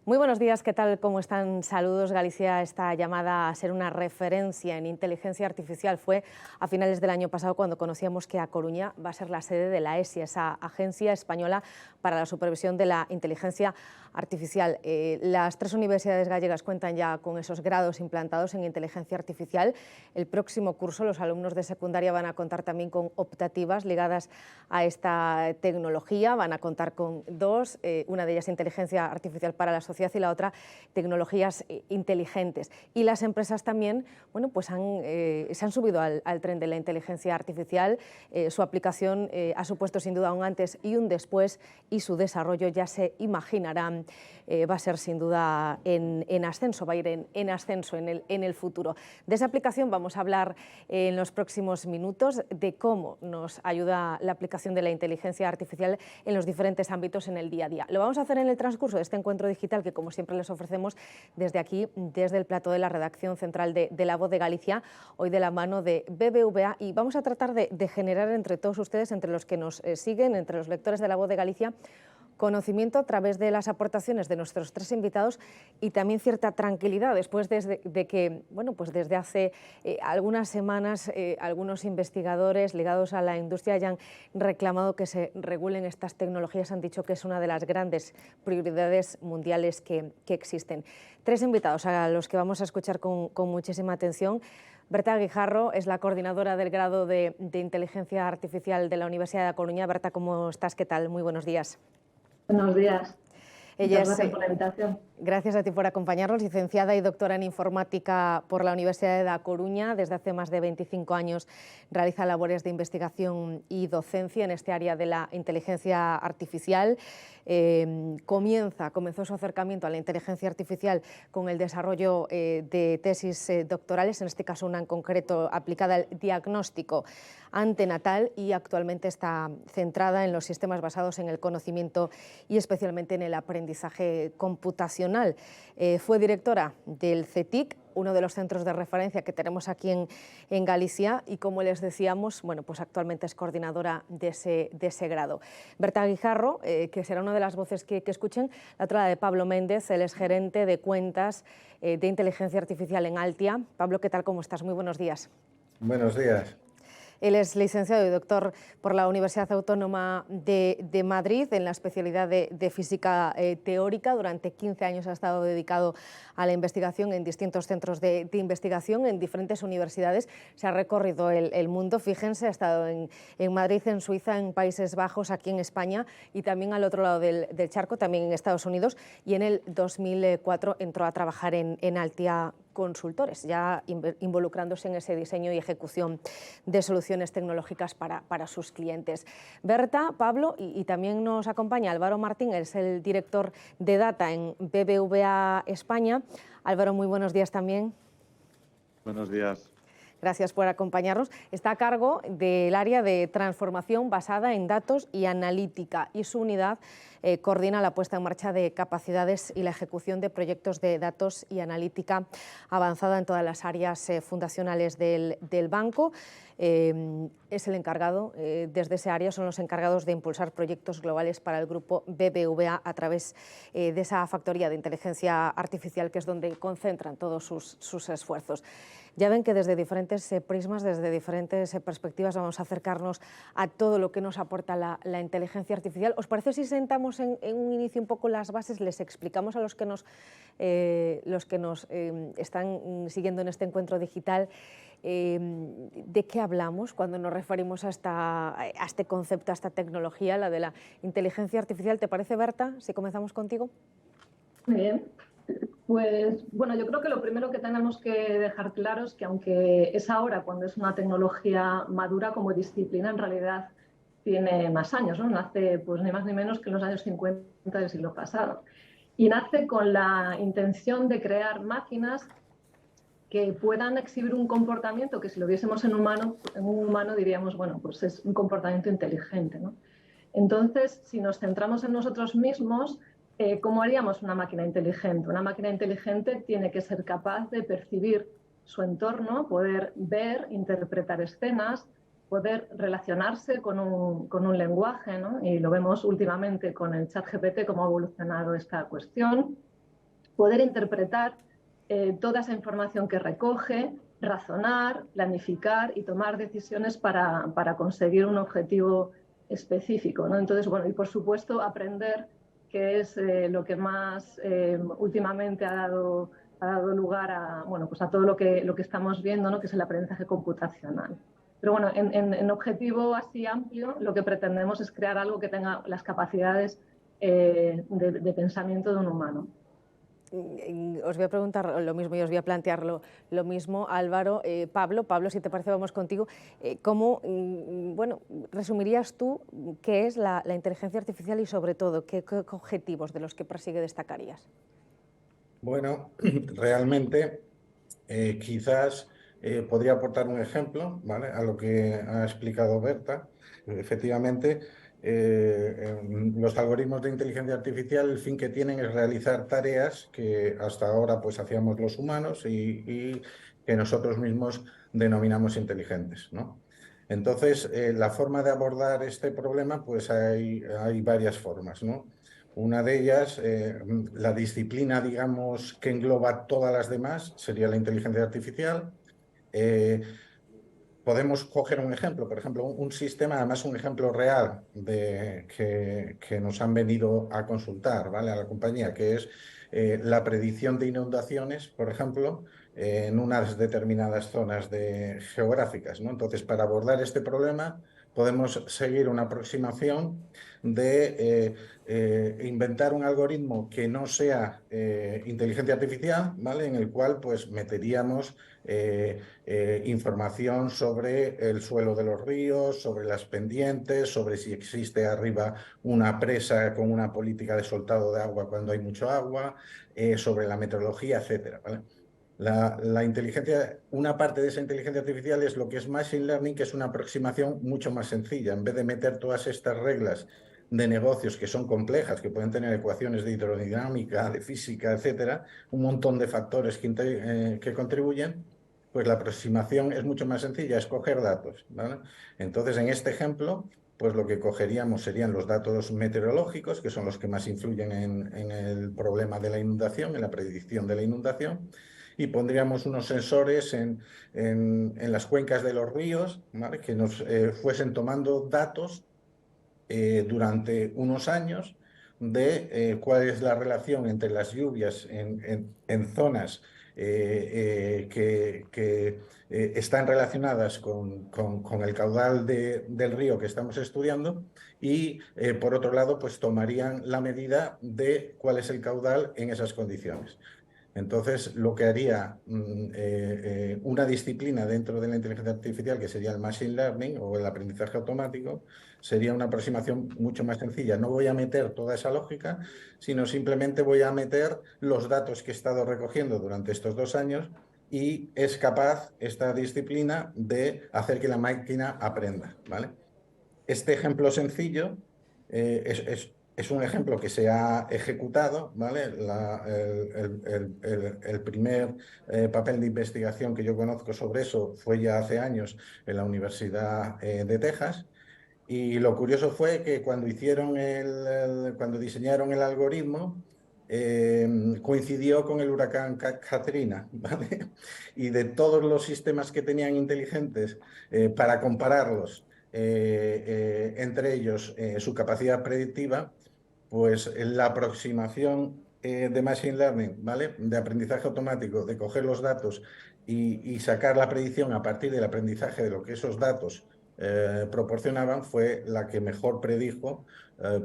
Muy buenos días, ¿qué tal? ¿Cómo están? Saludos. Galicia está llamada a ser una referencia en inteligencia artificial. Fue a finales del año pasado cuando conocíamos que A Coruña va a ser la sede de la ESI, esa agencia española para la supervisión de la inteligencia artificial. Las tres universidades gallegas cuentan ya con esos grados implantados en inteligencia artificial. El próximo curso los alumnos de secundaria van a contar también con optativas ligadas a esta tecnología. Van a contar con dos, una de ellas inteligencia artificial para la sociedad y la otra tecnologías inteligentes. Y las empresas también, bueno, pues se han subido al tren de la inteligencia artificial. Su aplicación ha supuesto sin duda un antes y un después, y su desarrollo, ya se imaginarán, va a ser sin duda en ascenso, va a ir en ascenso en el futuro. De esa aplicación vamos a hablar en los próximos minutos, de cómo nos ayuda la aplicación de la inteligencia artificial en los diferentes ámbitos en el día a día. Lo vamos a hacer en el transcurso de este encuentro digital que, como siempre, les ofrecemos desde aquí, desde el plató de la redacción central de La Voz de Galicia, hoy de la mano de BBVA, y vamos a tratar de generar entre todos ustedes, entre los que nos siguen, entre los lectores de La Voz de Galicia, conocimiento a través de las aportaciones de nuestros tres invitados y también cierta tranquilidad después de que, bueno, pues desde hace algunas semanas algunos investigadores ligados a la industria hayan reclamado que se regulen estas tecnologías. Han dicho que es una de las grandes prioridades mundiales que existen. Tres invitados a los que vamos a escuchar con muchísima atención. Berta Guijarro es la coordinadora del grado de Inteligencia Artificial de la Universidad de A Coruña. Berta, ¿cómo estás? ¿Qué tal? Muy buenos días. Buenos días. Ella Muchas gracias por la invitación. Gracias a ti por acompañarnos, licenciada y doctora en informática por la Universidad de A Coruña. Desde hace más de 25 años realiza labores de investigación y docencia en este área de la inteligencia artificial. Comenzó su acercamiento a la inteligencia artificial con el desarrollo de tesis doctorales, en este caso una en concreto aplicada al diagnóstico antenatal, y actualmente está centrada en los sistemas basados en el conocimiento y especialmente en el aprendizaje computacional. Fue directora del CETIC, uno de los centros de referencia que tenemos aquí en Galicia, y como les decíamos, bueno, pues actualmente es coordinadora de ese grado. Berta Guijarro, que será una de las voces que escuchen, la otra de Pablo Méndez, él es gerente de cuentas de inteligencia artificial en Altia. Pablo, ¿qué tal? ¿Cómo estás? Muy buenos días. Buenos días. Él es licenciado y doctor por la Universidad Autónoma de Madrid en la especialidad de física teórica. Durante 15 años ha estado dedicado a la investigación en distintos centros de investigación en diferentes universidades. Se ha recorrido el mundo, fíjense, ha estado en Madrid, en Suiza, en Países Bajos, aquí en España y también al otro lado del charco, también en Estados Unidos, y en el 2004 entró a trabajar en Altia Consultores, ya involucrándose en ese diseño y ejecución de soluciones tecnológicas para sus clientes. Berta, Pablo, y también nos acompaña Álvaro Martín, es el director de Data en BBVA España. Álvaro, muy buenos días también. Buenos días. Gracias por acompañarnos. Está a cargo del área de transformación basada en datos y analítica, y su unidad coordina la puesta en marcha de capacidades y la ejecución de proyectos de datos y analítica avanzada en todas las áreas fundacionales del banco. Es el encargado, desde ese área son los encargados de impulsar proyectos globales para el grupo BBVA a través de esa factoría de inteligencia artificial, que es donde concentran todos sus esfuerzos. Ya ven que desde diferentes prismas, desde diferentes perspectivas, vamos a acercarnos a todo lo que nos aporta la inteligencia artificial. ¿Os parece si sentamos en un inicio un poco las bases? Les explicamos a los que nos están siguiendo en este encuentro digital de qué hablamos cuando nos referimos a este concepto, a esta tecnología, la de la inteligencia artificial. ¿Te parece, Berta, si comenzamos contigo? Muy bien. Pues bueno, yo creo que lo primero que tenemos que dejar claro es que, aunque es ahora cuando es una tecnología madura como disciplina, en realidad tiene más años, ¿no? Nace pues ni más ni menos que en los años 50 del siglo pasado. Y nace con la intención de crear máquinas que puedan exhibir un comportamiento que, si lo viésemos en un humano diríamos, bueno, pues es un comportamiento inteligente, ¿no? Entonces, si nos centramos en nosotros mismos, ¿cómo haríamos una máquina inteligente? Una máquina inteligente tiene que ser capaz de percibir su entorno, poder ver, interpretar escenas, poder relacionarse con un lenguaje, ¿no? Y lo vemos últimamente con el ChatGPT, cómo ha evolucionado esta cuestión. poder interpretar toda esa información que recoge, razonar, planificar y tomar decisiones para conseguir un objetivo específico, ¿no? Entonces, bueno, y por supuesto aprender, que es lo que más últimamente ha dado lugar a, bueno, pues a todo lo que estamos viendo, ¿no? Que es el aprendizaje computacional. Pero bueno, en objetivo así amplio, lo que pretendemos es crear algo que tenga las capacidades de pensamiento de un humano. Os voy a preguntar lo mismo y os voy a plantear lo mismo, Álvaro. Pablo, si te parece, vamos contigo. ¿Cómo, bueno, resumirías tú qué es la inteligencia artificial y, sobre todo, qué objetivos de los que persigue destacarías? Bueno, realmente quizás podría aportar un ejemplo, ¿vale?, a lo que ha explicado Berta. Efectivamente, los algoritmos de inteligencia artificial, el fin que tienen es realizar tareas que hasta ahora pues hacíamos los humanos y que nosotros mismos denominamos inteligentes, ¿no? Entonces, la forma de abordar este problema, pues hay varias formas, ¿no? Una de ellas, la disciplina, digamos, que engloba todas las demás, sería la inteligencia artificial. Podemos coger un ejemplo, por ejemplo, un sistema, además un ejemplo real que nos han venido a consultar, ¿vale?, a la compañía, que es la predicción de inundaciones, por ejemplo, en unas determinadas zonas geográficas, ¿no? Entonces, para abordar este problema, podemos seguir una aproximación de inventar un algoritmo que no sea inteligencia artificial, ¿vale?, en el cual pues meteríamos información sobre el suelo de los ríos, sobre las pendientes, sobre si existe arriba una presa con una política de soltado de agua cuando hay mucho agua, sobre la meteorología, etcétera, ¿vale? La inteligencia, una parte de esa inteligencia artificial es lo que es Machine Learning, que es una aproximación mucho más sencilla. En vez de meter todas estas reglas de negocios que son complejas, que pueden tener ecuaciones de hidrodinámica, de física, etcétera, un montón de factores que contribuyen, pues la aproximación es mucho más sencilla, es coger datos, ¿vale? Entonces, en este ejemplo, pues lo que cogeríamos serían los datos meteorológicos, que son los que más influyen en el problema de la inundación, en la predicción de la inundación, y pondríamos unos sensores en las cuencas de los ríos, ¿vale?, que nos fuesen tomando datos durante unos años de cuál es la relación entre las lluvias en zonas que están relacionadas con el caudal del río que estamos estudiando y, por otro lado, pues tomarían la medida de cuál es el caudal en esas condiciones. Entonces, lo que haría una disciplina dentro de la inteligencia artificial, que sería el Machine Learning o el aprendizaje automático, sería una aproximación mucho más sencilla. No voy a meter toda esa lógica, sino simplemente voy a meter los datos que he estado recogiendo durante estos 2 años y es capaz esta disciplina de hacer que la máquina aprenda, ¿vale? Este ejemplo sencillo es un ejemplo que se ha ejecutado, ¿vale? El primer papel de investigación que yo conozco sobre eso fue ya hace años en la Universidad de Texas. Y lo curioso fue que cuando cuando diseñaron el algoritmo, coincidió con el huracán Katrina, ¿vale? Y de todos los sistemas que tenían inteligentes, para compararlos entre ellos, su capacidad predictiva, pues la aproximación de Machine Learning, ¿vale?, de aprendizaje automático, de coger los datos y sacar la predicción a partir del aprendizaje de lo que esos datos proporcionaban, fue la que mejor predijo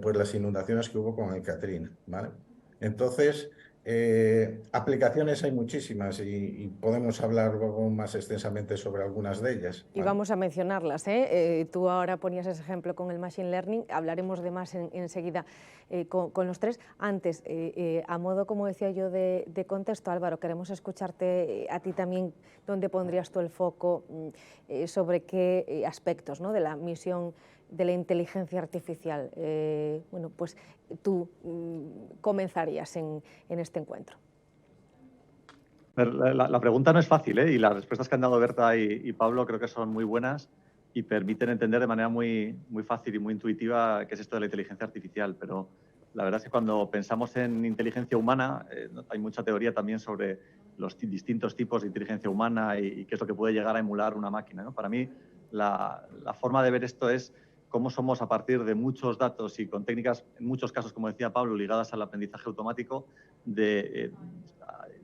pues las inundaciones que hubo con el Katrina, ¿vale? Entonces, aplicaciones hay muchísimas y podemos hablar luego más extensamente sobre algunas de ellas, ¿vale? Y vamos a mencionarlas, ¿eh? Tú ahora ponías ese ejemplo con el Machine Learning, hablaremos de más enseguida con los tres. Antes, a modo, como decía yo, de contexto, Álvaro, queremos escucharte a ti también, dónde pondrías tú el foco, sobre qué aspectos, ¿no?, de la misión de la inteligencia artificial. Bueno, pues tú comenzarías en este encuentro. La pregunta no es fácil, ¿eh? Y las respuestas que han dado Berta y Pablo creo que son muy buenas y permiten entender de manera muy, muy fácil y muy intuitiva qué es esto de la inteligencia artificial. Pero la verdad es que cuando pensamos en inteligencia humana, hay mucha teoría también sobre los distintos tipos de inteligencia humana y qué es lo que puede llegar a emular una máquina, ¿no? Para mí, la forma de ver esto es cómo somos, a partir de muchos datos y con técnicas, en muchos casos, como decía Pablo, ligadas al aprendizaje automático, de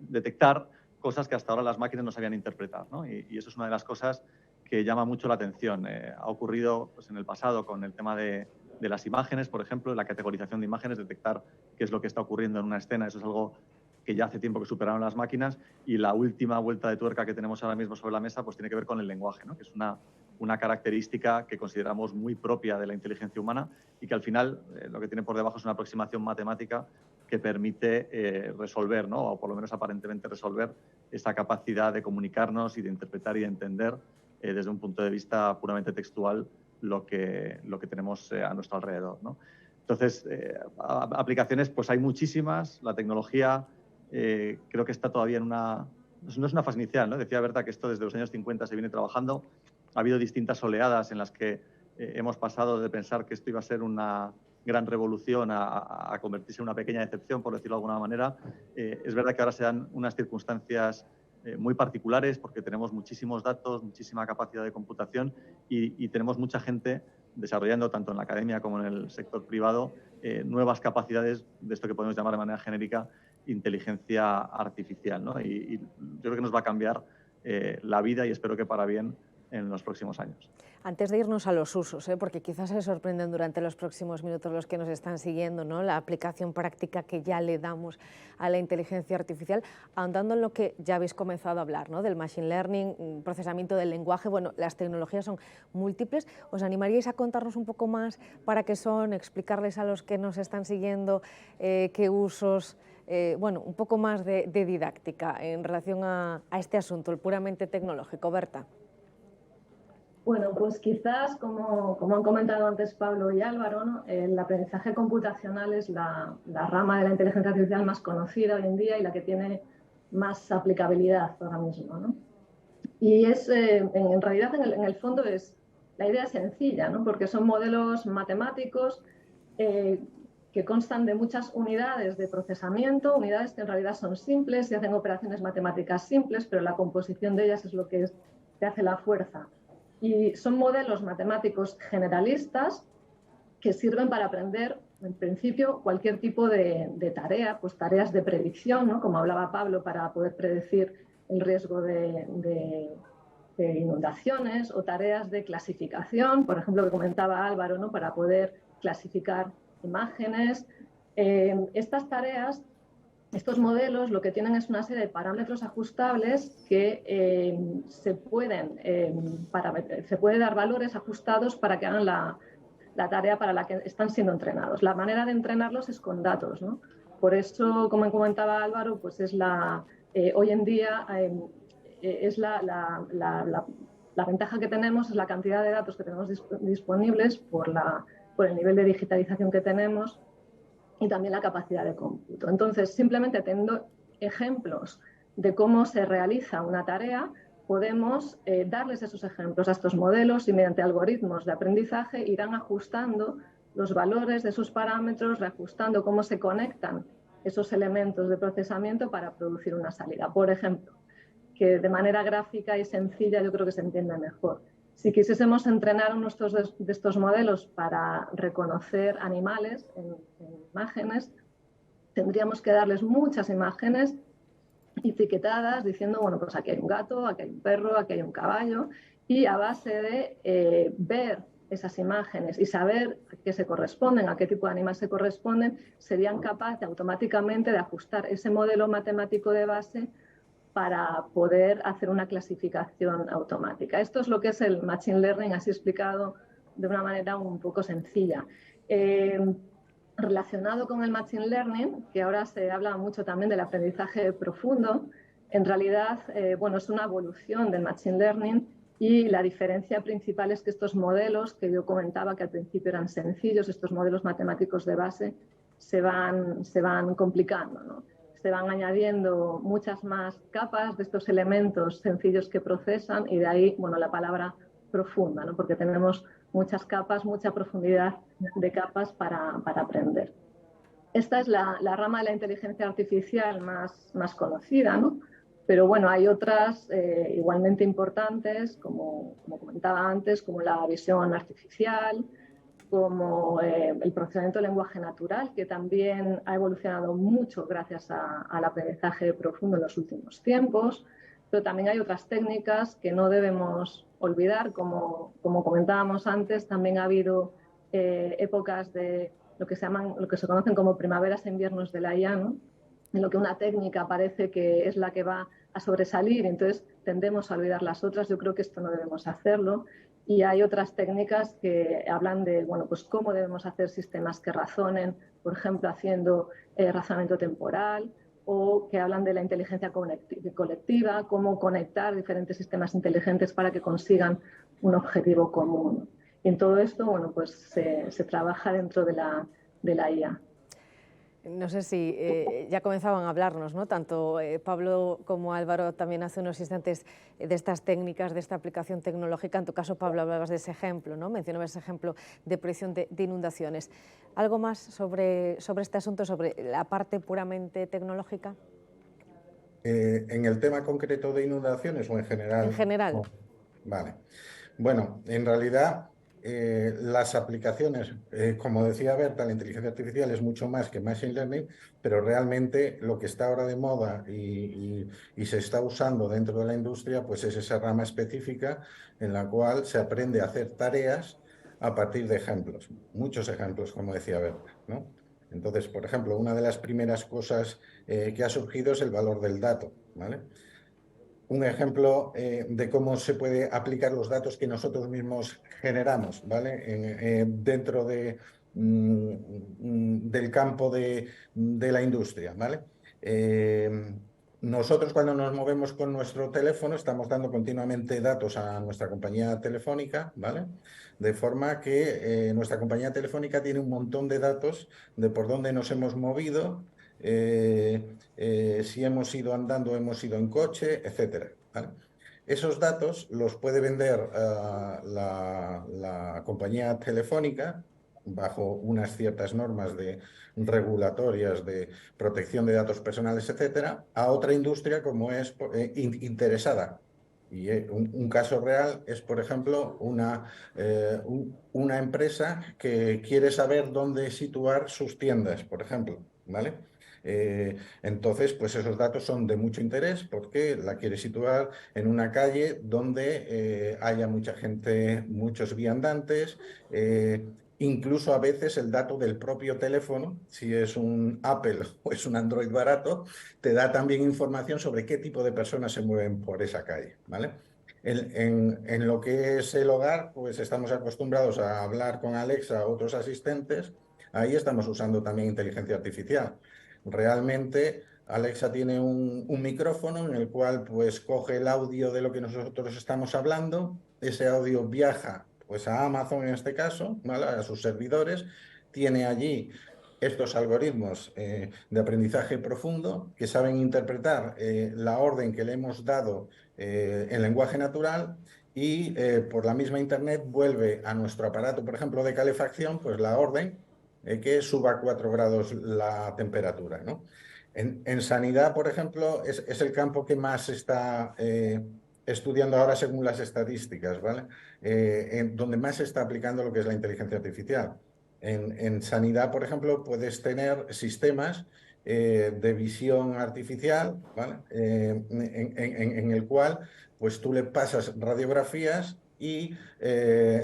detectar cosas que hasta ahora las máquinas no sabían interpretar, ¿no? Y eso es una de las cosas que llama mucho la atención. Ha ocurrido pues, en el pasado con el tema de las imágenes, por ejemplo, la categorización de imágenes, detectar qué es lo que está ocurriendo en una escena. Eso es algo que ya hace tiempo que superaron las máquinas, y la última vuelta de tuerca que tenemos ahora mismo sobre la mesa pues tiene que ver con el lenguaje, ¿no? Que es una característica que consideramos muy propia de la inteligencia humana y que al final lo que tiene por debajo es una aproximación matemática que permite resolver, ¿no? O por lo menos aparentemente resolver esa capacidad de comunicarnos y de interpretar y de entender desde un punto de vista puramente textual lo que tenemos a nuestro alrededor, ¿no? Entonces, aplicaciones pues hay muchísimas. La tecnología creo que está todavía en no es una fase inicial, ¿no? Decía Berta que esto desde los años 50 se viene trabajando. Ha habido distintas oleadas en las que hemos pasado de pensar que esto iba a ser una gran revolución a convertirse en una pequeña decepción, por decirlo de alguna manera. Es verdad que ahora se dan unas circunstancias muy particulares porque tenemos muchísimos datos, muchísima capacidad de computación y tenemos mucha gente desarrollando, tanto en la academia como en el sector privado, nuevas capacidades de esto que podemos llamar de manera genérica inteligencia artificial, ¿no? Y yo creo que nos va a cambiar la vida, y espero que para bien, en los próximos años. Antes de irnos a los usos, porque quizás se sorprenden durante los próximos minutos los que nos están siguiendo, ¿no? La aplicación práctica que ya le damos a la inteligencia artificial, ahondando en lo que ya habéis comenzado a hablar, ¿no? Del machine learning, procesamiento del lenguaje. Bueno, las tecnologías son múltiples. ¿Os animaríais a contarnos un poco más para qué son, explicarles a los que nos están siguiendo qué usos, bueno, un poco más de didáctica en relación a este asunto, el puramente tecnológico? Berta. Bueno, pues quizás, como han comentado antes Pablo y Álvaro, ¿no? El aprendizaje computacional es la rama de la inteligencia artificial más conocida hoy en día y la que tiene más aplicabilidad ahora mismo, ¿no? Y en realidad, en el fondo, la idea es sencilla, ¿no? Porque son modelos matemáticos que constan de muchas unidades de procesamiento, unidades que en realidad son simples y hacen operaciones matemáticas simples, pero la composición de ellas es lo que te hace la fuerza. Y son modelos matemáticos generalistas que sirven para aprender, en principio, cualquier tipo de tarea, pues tareas de predicción, ¿no? Como hablaba Pablo, para poder predecir el riesgo de inundaciones, o tareas de clasificación, por ejemplo, que comentaba Álvaro, ¿no? Para poder clasificar imágenes. Estas tareas, estos modelos, lo que tienen es una serie de parámetros ajustables que se puede dar valores ajustados para que hagan la tarea para la que están siendo entrenados. La manera de entrenarlos es con datos, ¿no? Por eso, como comentaba Álvaro, pues hoy en día es la ventaja que tenemos, es la cantidad de datos que tenemos disponibles por el nivel de digitalización que tenemos y también la capacidad de cómputo. Entonces, simplemente teniendo ejemplos de cómo se realiza una tarea, podemos darles esos ejemplos a estos modelos y mediante algoritmos de aprendizaje irán ajustando los valores de sus parámetros, reajustando cómo se conectan esos elementos de procesamiento para producir una salida. Por ejemplo, que de manera gráfica y sencilla yo creo que se entiende mejor. Si quisiésemos entrenar uno de estos modelos para reconocer animales en imágenes, tendríamos que darles muchas imágenes etiquetadas diciendo, bueno, pues aquí hay un gato, aquí hay un perro, aquí hay un caballo, y a base de ver esas imágenes y saber a qué se corresponden, a qué tipo de animal se corresponden, serían capaces automáticamente de ajustar ese modelo matemático de base para poder hacer una clasificación automática. Esto es lo que es el Machine Learning, así explicado de una manera un poco sencilla. Relacionado con el Machine Learning, que ahora se habla mucho también del aprendizaje profundo, en realidad, bueno, es una evolución del Machine Learning, y la diferencia principal es que estos modelos que yo comentaba que al principio eran sencillos, estos modelos matemáticos de base, se van complicando, ¿no? Se van añadiendo muchas más capas de estos elementos sencillos que procesan, y de ahí, bueno, la palabra profunda, ¿no? Porque tenemos muchas capas, mucha profundidad de capas para aprender. esta es la rama de la inteligencia artificial más conocida, ¿no? Pero bueno, hay otras igualmente importantes, como comentaba antes, como la visión artificial, como el procesamiento de lenguaje natural, que también ha evolucionado mucho gracias al aprendizaje profundo en los últimos tiempos. Pero también hay otras técnicas que no debemos olvidar, como comentábamos antes, también ha habido épocas de lo que se conocen como primaveras e inviernos de la IA, ¿no? En lo que una técnica parece que es la que va a sobresalir, entonces tendemos a olvidar las otras. Yo creo que esto no debemos hacerlo. Y hay otras técnicas que hablan de, bueno, pues cómo debemos hacer sistemas que razonen, por ejemplo, haciendo razonamiento temporal, o que hablan de la inteligencia colectiva, cómo conectar diferentes sistemas inteligentes para que consigan un objetivo común. Y en todo esto, bueno, pues se trabaja dentro de la IA. No sé si ya comenzaban a hablarnos, ¿no? Tanto Pablo como Álvaro también hace unos instantes de estas técnicas, de esta aplicación tecnológica. En tu caso, Pablo, hablabas de ese ejemplo, ¿no? Mencionabas ese ejemplo de predicción de inundaciones. ¿Algo más sobre este asunto, sobre la parte puramente tecnológica? ¿En el tema concreto de inundaciones o en general? En general. Oh, vale. Bueno, en realidad las aplicaciones, como decía Berta, la inteligencia artificial es mucho más que machine learning, pero realmente lo que está ahora de moda y se está usando dentro de la industria, pues es esa rama específica en la cual se aprende a hacer tareas a partir de ejemplos, muchos ejemplos, como decía Berta, ¿no? Entonces, por ejemplo, una de las primeras cosas que ha surgido es el valor del dato, ¿vale? Un ejemplo de cómo se puede aplicar los datos que nosotros mismos generamos, ¿vale? Dentro del campo de la industria, ¿vale? Nosotros cuando nos movemos con nuestro teléfono estamos dando continuamente datos a nuestra compañía telefónica, ¿vale? De forma que nuestra compañía telefónica tiene un montón de datos de por dónde nos hemos movido, si hemos ido andando, hemos ido en coche, etcétera, ¿vale? Esos datos los puede vender la compañía telefónica bajo unas ciertas normas regulatorias de protección de datos personales, etcétera, a otra industria como es interesada. Y un caso real es, por ejemplo, una empresa que quiere saber dónde situar sus tiendas, por ejemplo, ¿vale? Entonces, pues esos datos son de mucho interés porque la quiere situar en una calle donde haya mucha gente, muchos viandantes, incluso a veces el dato del propio teléfono, si es un Apple o es un Android barato, te da también información sobre qué tipo de personas se mueven por esa calle, ¿vale? En lo que es el hogar, pues estamos acostumbrados a hablar con Alexa o otros asistentes. Ahí estamos usando también inteligencia artificial. Realmente Alexa tiene un micrófono en el cual pues coge el audio de lo que nosotros estamos hablando, ese audio viaja pues a Amazon en este caso, ¿vale? A sus servidores, tiene allí estos algoritmos de aprendizaje profundo que saben interpretar la orden que le hemos dado en lenguaje natural y por la misma Internet vuelve a nuestro aparato, por ejemplo, de calefacción, pues la orden que suba 4 grados la temperatura, ¿no? En sanidad, por ejemplo, es el campo que más se está estudiando ahora según las estadísticas, ¿vale? Donde más se está aplicando lo que es la inteligencia artificial. En sanidad, por ejemplo, puedes tener sistemas de visión artificial, ¿vale? En el cual pues tú le pasas radiografías y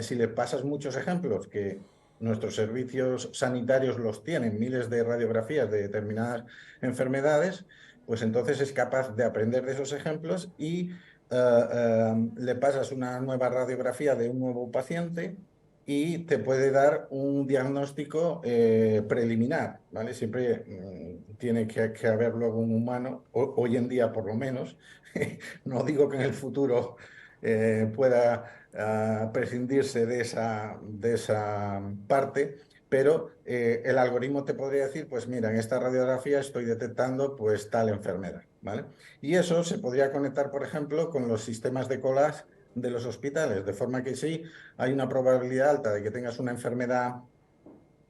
si le pasas muchos ejemplos que nuestros servicios sanitarios los tienen, miles de radiografías de determinadas enfermedades, pues entonces es capaz de aprender de esos ejemplos y le pasas una nueva radiografía de un nuevo paciente y te puede dar un diagnóstico preliminar, ¿vale? Siempre tiene que haber luego un humano, hoy en día por lo menos. No digo que en el futuro pueda prescindirse de esa parte, pero el algoritmo te podría decir, pues mira, en esta radiografía estoy detectando pues tal enfermedad, ¿vale? Y eso se podría conectar, por ejemplo, con los sistemas de colas de los hospitales, de forma que sí, hay una probabilidad alta de que tengas una enfermedad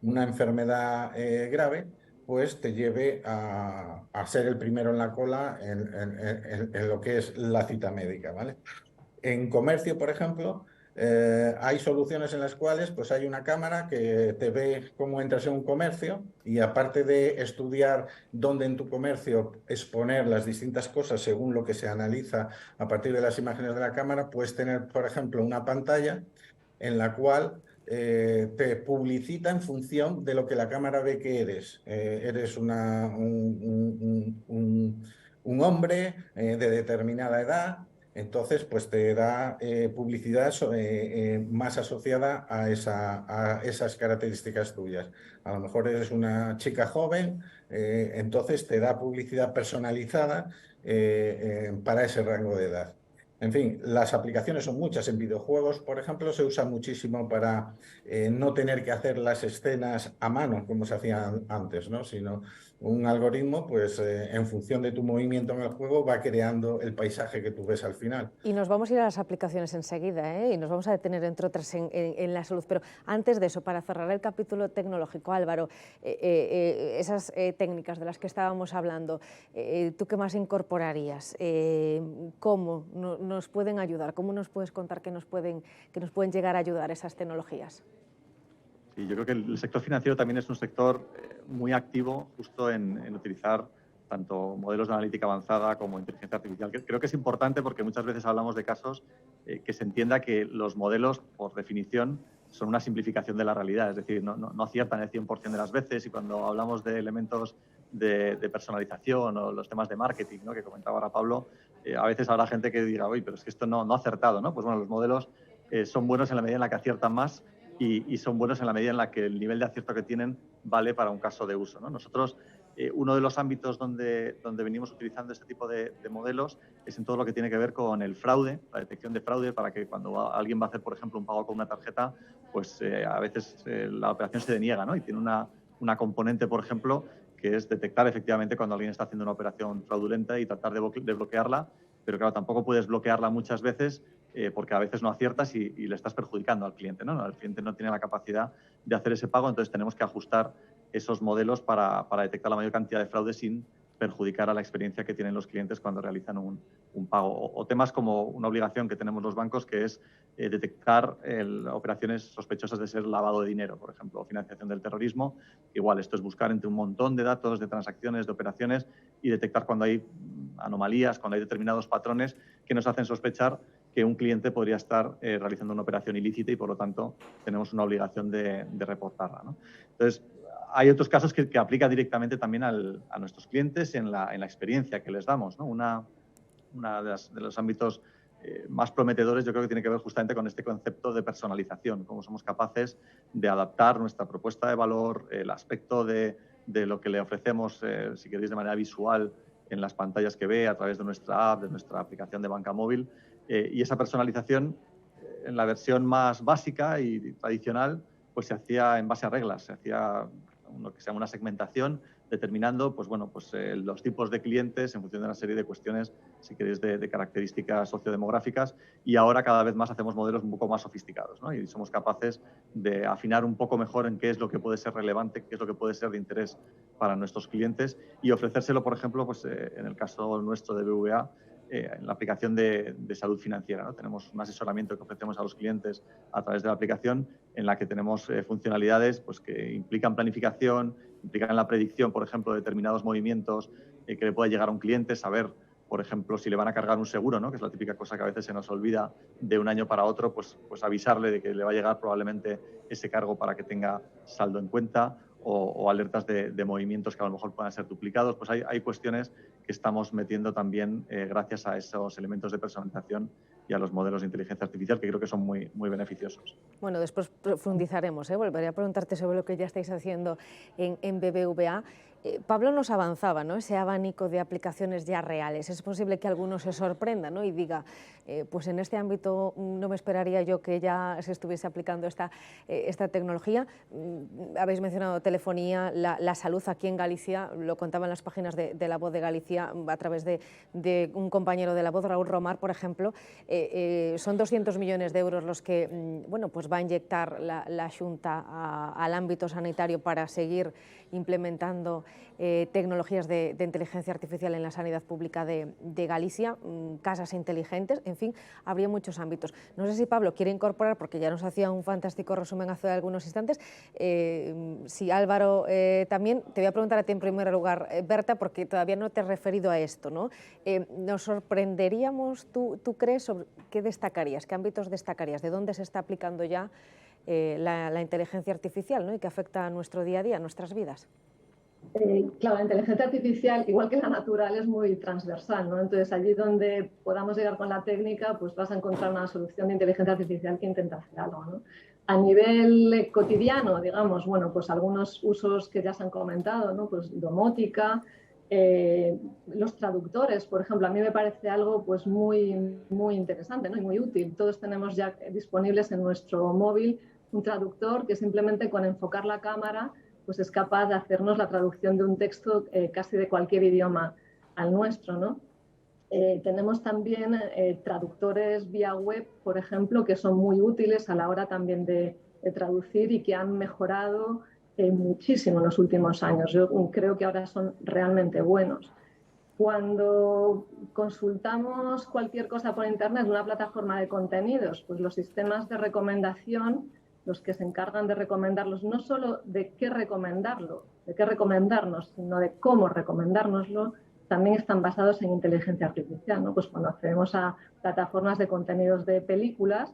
grave, pues te lleve a ser el primero en la cola en lo que es la cita médica, ¿vale? En comercio, por ejemplo, hay soluciones en las cuales pues hay una cámara que te ve cómo entras en un comercio y aparte de estudiar dónde en tu comercio exponer las distintas cosas según lo que se analiza a partir de las imágenes de la cámara, puedes tener, por ejemplo, una pantalla en la cual te publicita en función de lo que la cámara ve que eres. Eres un hombre de determinada edad. Entonces, pues te da publicidad más asociada a esas características tuyas. A lo mejor eres una chica joven, entonces te da publicidad personalizada para ese rango de edad. En fin, las aplicaciones son muchas. En videojuegos, por ejemplo, se usa muchísimo para no tener que hacer las escenas a mano, como se hacían antes, ¿no? Sino un algoritmo, pues en función de tu movimiento en el juego, va creando el paisaje que tú ves al final. Y nos vamos a ir a las aplicaciones enseguida, ¿eh? Y nos vamos a detener, entre otras, en la salud. Pero antes de eso, para cerrar el capítulo tecnológico, Álvaro, esas técnicas de las que estábamos hablando, ¿tú qué más incorporarías? ¿Cómo nos pueden ayudar? ¿Cómo nos puedes contar que nos pueden llegar a ayudar esas tecnologías? Sí, yo creo que el sector financiero también es un sector muy activo justo en utilizar tanto modelos de analítica avanzada como inteligencia artificial. Creo que es importante porque muchas veces hablamos de casos que se entienda que los modelos, por definición, son una simplificación de la realidad, es decir, no aciertan el 100% de las veces, y cuando hablamos de elementos de personalización o los temas de marketing, ¿no?, que comentaba ahora Pablo, a veces habrá gente que diga, oye, pero es que esto no ha acertado, ¿no? Pues bueno, los modelos son buenos en la medida en la que aciertan más y son buenos en la medida en la que el nivel de acierto que tienen vale para un caso de uso, ¿no? Nosotros, uno de los ámbitos donde venimos utilizando este tipo de modelos es en todo lo que tiene que ver con el fraude, la detección de fraude, para que cuando alguien va a hacer, por ejemplo, un pago con una tarjeta, pues a veces la operación se deniega, ¿no? Y tiene una componente, por ejemplo, que es detectar efectivamente cuando alguien está haciendo una operación fraudulenta y tratar de bloquearla, pero claro, tampoco puedes bloquearla muchas veces porque a veces no aciertas y le estás perjudicando al cliente, ¿no? El cliente no tiene la capacidad de hacer ese pago, entonces tenemos que ajustar esos modelos para detectar la mayor cantidad de fraude sin perjudicar a la experiencia que tienen los clientes cuando realizan un pago. O temas como una obligación que tenemos los bancos, que es detectar operaciones sospechosas de ser lavado de dinero, por ejemplo, o financiación del terrorismo. Igual, esto es buscar entre un montón de datos, de transacciones, de operaciones, y detectar cuando hay anomalías, cuando hay determinados patrones que nos hacen sospechar que un cliente podría estar realizando una operación ilícita y, por lo tanto, tenemos una obligación de reportarla, ¿no? Entonces, hay otros casos que aplica directamente también a nuestros clientes en la experiencia que les damos, ¿no? Una de los ámbitos más prometedores, yo creo que tiene que ver justamente con este concepto de personalización, cómo somos capaces de adaptar nuestra propuesta de valor, el aspecto de lo que le ofrecemos, si queréis, de manera visual en las pantallas que ve a través de nuestra app, de nuestra aplicación de banca móvil, y esa personalización en la versión más básica y tradicional pues se hacía en base a reglas, se hacía lo que se llama una segmentación, determinando pues, bueno, pues, los tipos de clientes en función de una serie de cuestiones, si queréis, de características sociodemográficas, y ahora cada vez más hacemos modelos un poco más sofisticados, ¿no? Y somos capaces de afinar un poco mejor en qué es lo que puede ser relevante, qué es lo que puede ser de interés para nuestros clientes y ofrecérselo, por ejemplo, pues, en el caso nuestro de BVA, en la aplicación de salud financiera, ¿no? Tenemos un asesoramiento que ofrecemos a los clientes a través de la aplicación en la que tenemos funcionalidades pues, que implican planificación, implican la predicción, por ejemplo, de determinados movimientos que le pueda llegar a un cliente, saber, por ejemplo, si le van a cargar un seguro, ¿no? Que es la típica cosa que a veces se nos olvida de un año para otro, pues avisarle de que le va a llegar probablemente ese cargo para que tenga saldo en cuenta, o alertas de movimientos que a lo mejor puedan ser duplicados. Pues hay cuestiones que estamos metiendo también gracias a esos elementos de personalización y a los modelos de inteligencia artificial, que creo que son muy, muy beneficiosos. Bueno, después profundizaremos, volveré a preguntarte sobre lo que ya estáis haciendo en BBVA. Pablo nos avanzaba, ¿no?, ese abanico de aplicaciones ya reales. Es posible que alguno se sorprenda, ¿no?, y diga, pues en este ámbito no me esperaría yo que ya se estuviese aplicando esta tecnología. Habéis mencionado telefonía, la salud aquí en Galicia, lo contaban las páginas de La Voz de Galicia a través de un compañero de La Voz, Raúl Romar, por ejemplo. Son 200 millones de euros los que bueno, pues va a inyectar la Xunta al ámbito sanitario para seguir implementando tecnologías de inteligencia artificial en la sanidad pública de Galicia, casas inteligentes, en fin, habría muchos ámbitos. No sé si Pablo quiere incorporar, porque ya nos hacía un fantástico resumen hace algunos instantes, si Álvaro también. Te voy a preguntar a ti en primer lugar, Berta, porque todavía no te has referido a esto, ¿no? ¿Nos sorprenderíamos, tú crees, sobre qué destacarías, qué ámbitos destacarías, de dónde se está aplicando ya la inteligencia artificial, ¿no? Y que afecta a nuestro día a día, a nuestras vidas? Claro, la inteligencia artificial, igual que la natural, es muy transversal, ¿no? Entonces, allí donde podamos llegar con la técnica, pues vas a encontrar una solución de inteligencia artificial que intenta hacer algo, ¿no? A nivel cotidiano, digamos, bueno, pues algunos usos que ya se han comentado, ¿no? Pues domótica, los traductores, por ejemplo, a mí me parece algo pues muy interesante, ¿no? Y muy útil. Todos tenemos ya disponibles en nuestro móvil un traductor que simplemente con enfocar la cámara pues es capaz de hacernos la traducción de un texto casi de cualquier idioma al nuestro, ¿no? Tenemos también traductores vía web, por ejemplo, que son muy útiles a la hora también de traducir y que han mejorado muchísimo en los últimos años. Yo creo que ahora son realmente buenos. Cuando consultamos cualquier cosa por Internet, una plataforma de contenidos, pues los sistemas de recomendación, los que se encargan de recomendarlos, no solo de qué recomendarlo, de qué recomendarnos, sino de cómo recomendárnoslo, también están basados en inteligencia artificial, ¿no? Pues cuando accedemos a plataformas de contenidos de películas,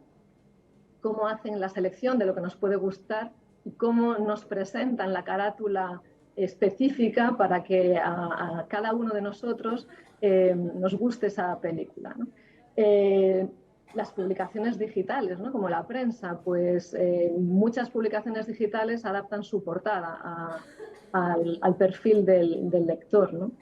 cómo hacen la selección de lo que nos puede gustar y cómo nos presentan la carátula específica para que a cada uno de nosotros nos guste esa película, ¿no? Las publicaciones digitales, ¿no? Como la prensa, pues muchas publicaciones digitales adaptan su portada al perfil del lector, ¿no?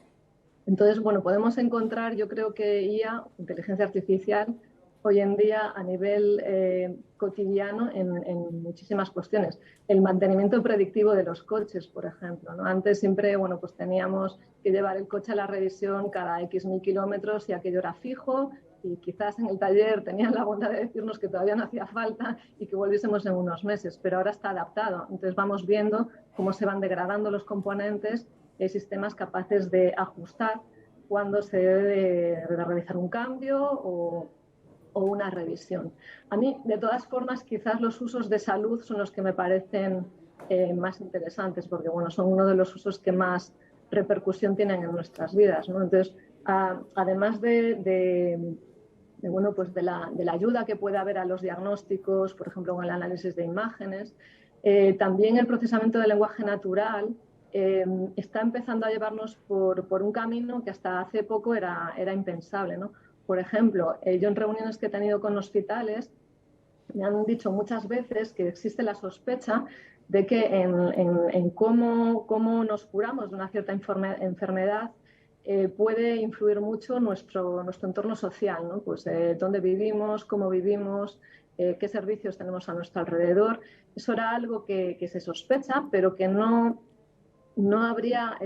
Entonces, bueno, podemos encontrar, yo creo que IA, inteligencia artificial, hoy en día a nivel cotidiano en muchísimas cuestiones. El mantenimiento predictivo de los coches, por ejemplo, ¿no? Antes siempre, bueno, pues teníamos que llevar el coche a la revisión cada X mil kilómetros y aquello era fijo, y quizás en el taller tenían la bondad de decirnos que todavía no hacía falta y que volviésemos en unos meses, pero ahora está adaptado. Entonces vamos viendo cómo se van degradando los componentes, sistemas capaces de ajustar cuando se debe de realizar un cambio o una revisión. A mí, de todas formas, quizás los usos de salud son los que me parecen más interesantes, porque bueno, son uno de los usos que más repercusión tienen en nuestras vidas, ¿no? Entonces, además bueno, pues de la ayuda que puede haber a los diagnósticos, por ejemplo, con el análisis de imágenes, también el procesamiento del lenguaje natural está empezando a llevarnos por un camino que hasta hace poco era impensable, ¿no? Por ejemplo, yo en reuniones que he tenido con hospitales me han dicho muchas veces que existe la sospecha de que en cómo nos curamos de una cierta enfermedad puede influir mucho nuestro entorno social, ¿no? Pues dónde vivimos, cómo vivimos, qué servicios tenemos a nuestro alrededor. Eso era algo que se sospecha, pero que no habría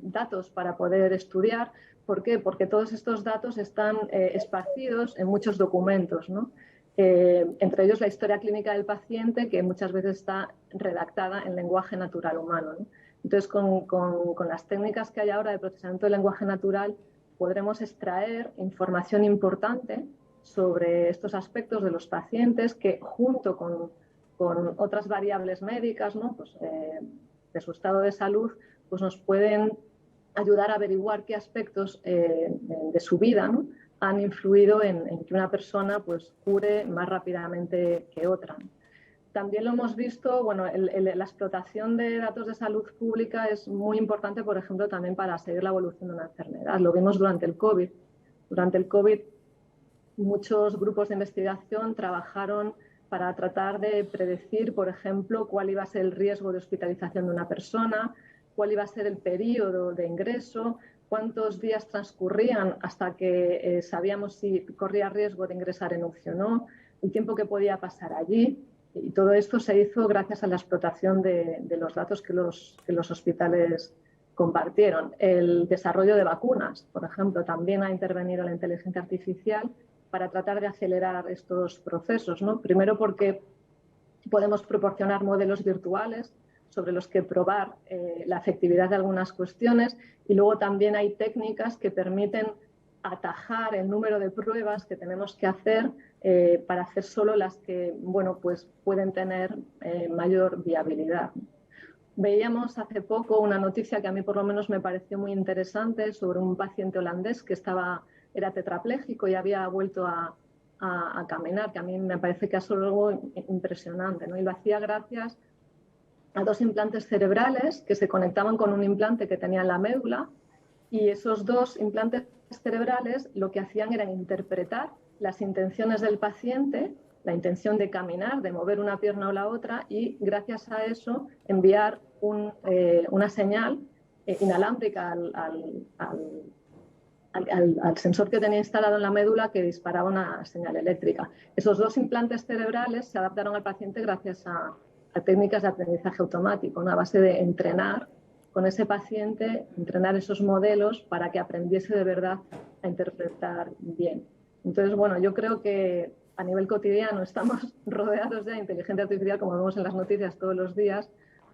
datos para poder estudiar. ¿Por qué? Porque todos estos datos están esparcidos en muchos documentos, ¿no? Entre ellos la historia clínica del paciente, que muchas veces está redactada en lenguaje natural humano, ¿no? Entonces, con las técnicas que hay ahora de procesamiento del lenguaje natural, podremos extraer información importante sobre estos aspectos de los pacientes que, junto con otras variables médicas, ¿no? Pues, de su estado de salud, pues nos pueden ayudar a averiguar qué aspectos de su vida, ¿no? Han influido en que una persona pues cure más rápidamente que otra. También lo hemos visto, bueno, la explotación de datos de salud pública es muy importante, por ejemplo, también para seguir la evolución de una enfermedad. Lo vimos durante el COVID. Durante el COVID, muchos grupos de investigación trabajaron para tratar de predecir, por ejemplo, cuál iba a ser el riesgo de hospitalización de una persona, cuál iba a ser el periodo de ingreso, cuántos días transcurrían hasta que sabíamos si corría riesgo de ingresar en UCI o no, el tiempo que podía pasar allí. Y todo esto se hizo gracias a la explotación de los datos que los hospitales compartieron. El desarrollo de vacunas, por ejemplo, también ha intervenido la inteligencia artificial para tratar de acelerar estos procesos, ¿no? Primero porque podemos proporcionar modelos virtuales sobre los que probar la efectividad de algunas cuestiones, y luego también hay técnicas que permiten atajar el número de pruebas que tenemos que hacer para hacer solo las que, bueno, pues pueden tener mayor viabilidad. Veíamos hace poco una noticia que a mí por lo menos me pareció muy interesante sobre un paciente holandés que era tetrapléjico y había vuelto a caminar, que a mí me parece que es algo impresionante, ¿no? Y lo hacía gracias a 2 implantes cerebrales que se conectaban con un implante que tenía en la médula, y esos 2 implantes cerebrales lo que hacían era interpretar las intenciones del paciente, la intención de caminar, de mover una pierna o la otra, y gracias a eso enviar una señal inalámbrica al sensor que tenía instalado en la médula, que disparaba una señal eléctrica. Esos 2 implantes cerebrales se adaptaron al paciente gracias a técnicas de aprendizaje automático, ¿no? A base de entrenar con ese paciente, entrenar esos modelos para que aprendiese de verdad a interpretar bien. Entonces, bueno, yo creo que a nivel cotidiano estamos rodeados de inteligencia artificial, como vemos en las noticias todos los días,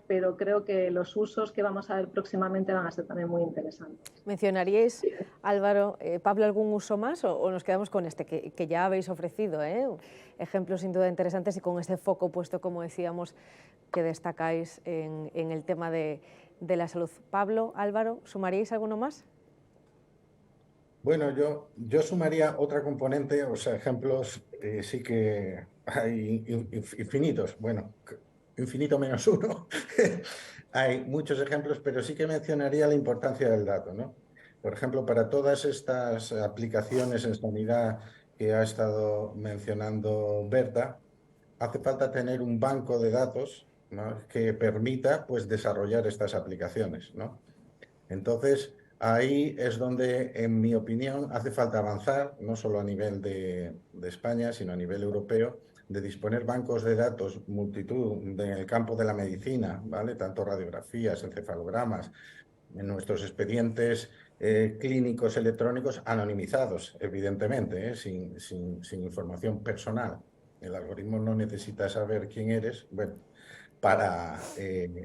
pero creo que los usos que vamos a ver próximamente van a ser también muy interesantes. ¿Mencionaríais, Álvaro, Pablo, algún uso más o nos quedamos con este que ya habéis ofrecido? Ejemplos sin duda interesantes y con ese foco puesto, como decíamos, que destacáis en el tema de la salud. Pablo, Álvaro, ¿sumaríais alguno más? Bueno, yo sumaría otra componente, o sea, ejemplos sí que hay infinitos, bueno, infinito menos uno. Hay muchos ejemplos, pero sí que mencionaría la importancia del dato, ¿no? Por ejemplo, para todas estas aplicaciones en sanidad que ha estado mencionando Berta, hace falta tener un banco de datos, ¿no?, que permita, pues, desarrollar estas aplicaciones, ¿no? Entonces, ahí es donde, en mi opinión, hace falta avanzar, no solo a nivel de España, sino a nivel europeo, de disponer bancos de datos multitud en el campo de la medicina, ¿vale? Tanto radiografías, encefalogramas, en nuestros expedientes clínicos electrónicos anonimizados, evidentemente, sin información personal. El algoritmo no necesita saber quién eres, bueno, para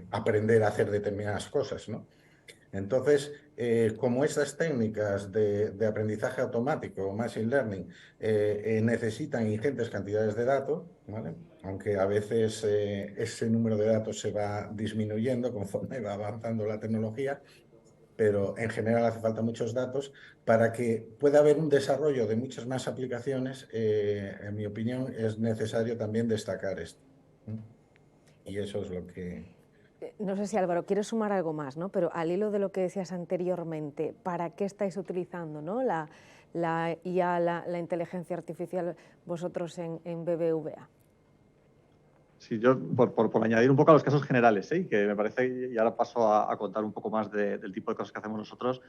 aprender a hacer determinadas cosas, ¿no? Entonces, como estas técnicas de aprendizaje automático o machine learning necesitan ingentes cantidades de datos, ¿vale?, aunque a veces ese número de datos se va disminuyendo conforme va avanzando la tecnología, pero en general hace falta muchos datos para que pueda haber un desarrollo de muchas más aplicaciones. En mi opinión, es necesario también destacar esto. Y eso es lo que... No sé si, Álvaro, quieres sumar algo más, ¿no? Pero al hilo de lo que decías anteriormente, ¿para qué estáis utilizando, ¿no?, la IA, la inteligencia artificial, vosotros en BBVA? Sí, yo por añadir un poco a los casos generales, que me parece, y ahora paso a contar un poco más del tipo de cosas que hacemos nosotros.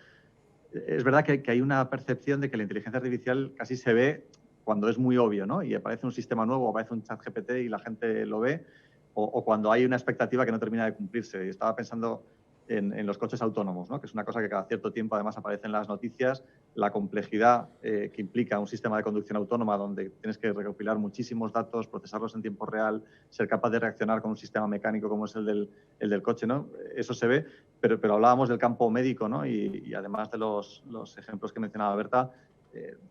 Es verdad que hay una percepción de que la inteligencia artificial casi se ve cuando es muy obvio, ¿no? Y aparece un sistema nuevo, aparece un chat GPT y la gente lo ve, o cuando hay una expectativa que no termina de cumplirse. Y estaba pensando en los coches autónomos, ¿no?, que es una cosa que cada cierto tiempo además aparece en las noticias, la complejidad que implica un sistema de conducción autónoma donde tienes que recopilar muchísimos datos, procesarlos en tiempo real, ser capaz de reaccionar con un sistema mecánico como es el del coche, ¿no? Eso se ve, pero hablábamos del campo médico, ¿no? Y además de los ejemplos que mencionaba Berta,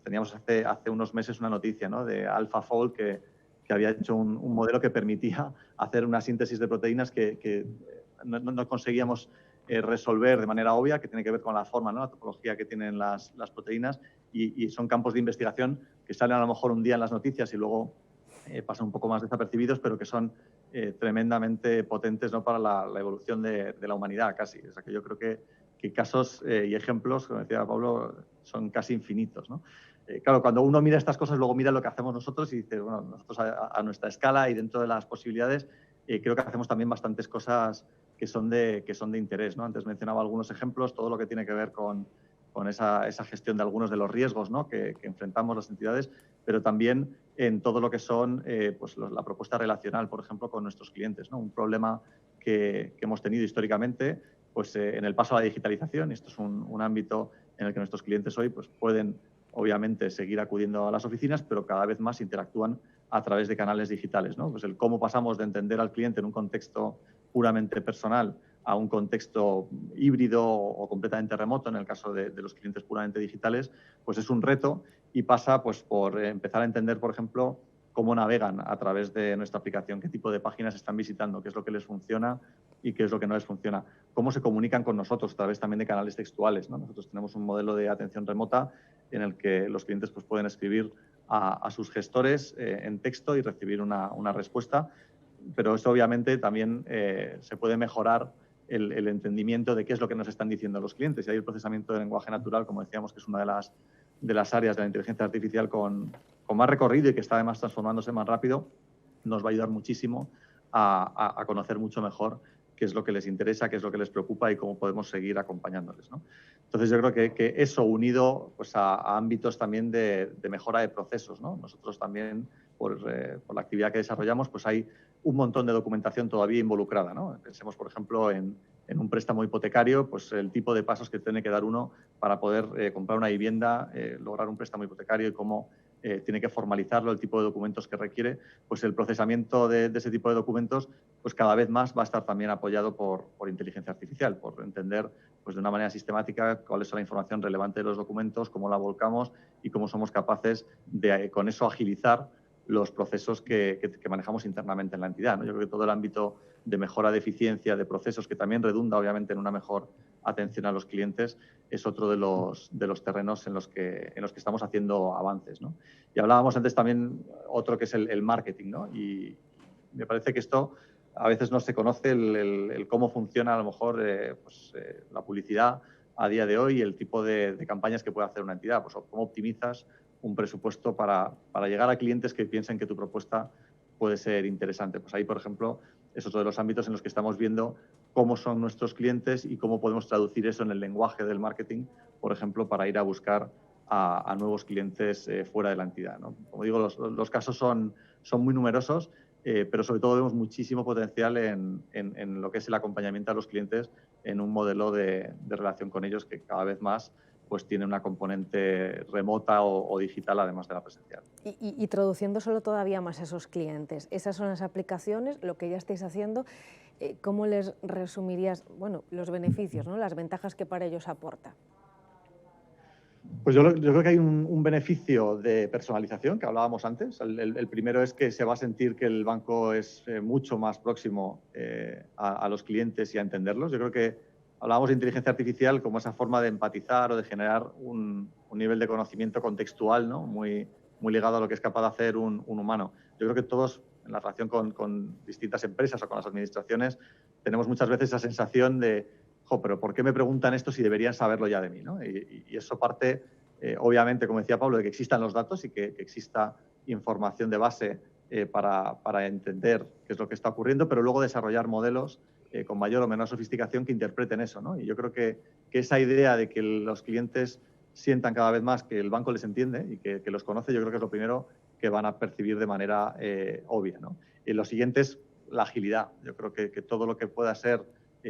teníamos hace unos meses una noticia, ¿no?, de AlphaFold que había hecho un modelo que permitía hacer una síntesis de proteínas que no conseguíamos resolver de manera obvia, que tiene que ver con la forma, ¿no?, la topología que tienen las proteínas, y son campos de investigación que salen a lo mejor un día en las noticias y luego pasan un poco más desapercibidos, pero que son tremendamente potentes, ¿no?, para la evolución de la humanidad casi. O sea, que yo creo que casos y ejemplos, como decía Pablo, son casi infinitos, ¿no? Claro, cuando uno mira estas cosas, luego mira lo que hacemos nosotros y dice, bueno, nosotros a nuestra escala y dentro de las posibilidades, creo que hacemos también bastantes cosas que son de interés, ¿no? Antes mencionaba algunos ejemplos, todo lo que tiene que ver con esa gestión de algunos de los riesgos, ¿no?, que enfrentamos las entidades, pero también en todo lo que son pues la propuesta relacional, por ejemplo, con nuestros clientes, ¿no? Un problema que hemos tenido históricamente, pues en el paso a la digitalización, esto es un ámbito en el que nuestros clientes hoy pues pueden obviamente seguir acudiendo a las oficinas, pero cada vez más interactúan a través de canales digitales, ¿no? Pues el cómo pasamos de entender al cliente en un contexto puramente personal a un contexto híbrido o completamente remoto, en el caso de los clientes puramente digitales, pues es un reto y pasa pues, por empezar a entender, por ejemplo, cómo navegan a través de nuestra aplicación, qué tipo de páginas están visitando, qué es lo que les funciona y qué es lo que no les funciona, cómo se comunican con nosotros a través también de canales textuales, ¿no? Nosotros tenemos un modelo de atención remota en el que los clientes pues, pueden escribir a sus gestores en texto y recibir una respuesta, pero eso obviamente también se puede mejorar el entendimiento de qué es lo que nos están diciendo los clientes. Y ahí el procesamiento de lenguaje natural, como decíamos, que es una de las áreas de la inteligencia artificial con más recorrido y que está además transformándose más rápido, nos va a ayudar muchísimo a conocer mucho mejor qué es lo que les interesa, qué es lo que les preocupa y cómo podemos seguir acompañándoles, ¿no? Entonces yo creo que eso unido pues, a ámbitos también de mejora de procesos, ¿no? Nosotros también, por la actividad que desarrollamos, pues hay un montón de documentación todavía involucrada, ¿no? Pensemos, por ejemplo, en un préstamo hipotecario, pues el tipo de pasos que tiene que dar uno para poder comprar una vivienda, lograr un préstamo hipotecario y cómo tiene que formalizarlo, el tipo de documentos que requiere, pues el procesamiento de ese tipo de documentos pues cada vez más va a estar también apoyado por inteligencia artificial, por entender pues, de una manera sistemática cuál es la información relevante de los documentos, cómo la volcamos y cómo somos capaces de con eso agilizar los procesos que manejamos internamente en la entidad, ¿no? Yo creo que todo el ámbito de mejora de eficiencia de procesos, que también redunda obviamente en una mejor atención a los clientes, es otro de los terrenos en los que estamos haciendo avances, ¿no? Y hablábamos antes también otro que es el marketing, ¿no? Y me parece que esto a veces no se conoce el cómo funciona a lo mejor la publicidad a día de hoy y el tipo de campañas que puede hacer una entidad, pues cómo optimizas un presupuesto para llegar a clientes que piensen que tu propuesta puede ser interesante. Pues ahí, por ejemplo, es otro de los ámbitos en los que estamos viendo cómo son nuestros clientes y cómo podemos traducir eso en el lenguaje del marketing, por ejemplo, para ir a buscar a nuevos clientes fuera de la entidad, ¿no? Como digo, los casos son muy numerosos, pero sobre todo vemos muchísimo potencial en lo que es el acompañamiento a los clientes en un modelo de relación con ellos que cada vez más pues tiene una componente remota o digital además de la presencial. Y traduciéndoselo todavía más a esos clientes, esas son las aplicaciones, lo que ya estáis haciendo, ¿cómo les resumirías los beneficios, ¿no? Las ventajas que para ellos aporta? Pues yo creo que hay un beneficio de personalización que hablábamos antes. El primero es que se va a sentir que el banco es mucho más próximo a los clientes y a entenderlos. Yo creo que hablábamos de inteligencia artificial como esa forma de empatizar o de generar un nivel de conocimiento contextual, ¿no? muy ligado a lo que es capaz de hacer un humano. Yo creo que todos, en la relación con distintas empresas o con las administraciones, tenemos muchas veces esa sensación de pero ¿por qué me preguntan esto si deberían saberlo ya de mí, ¿no? Y eso parte, obviamente, como decía Pablo, de que existan los datos y que exista información de base para entender qué es lo que está ocurriendo, pero luego desarrollar modelos con mayor o menor sofisticación que interpreten eso, ¿no? Y yo creo que esa idea de que los clientes sientan cada vez más que el banco les entiende y que los conoce, yo creo que es lo primero que van a percibir de manera obvia, ¿no? Y lo siguiente es la agilidad. Yo creo que todo lo que pueda ser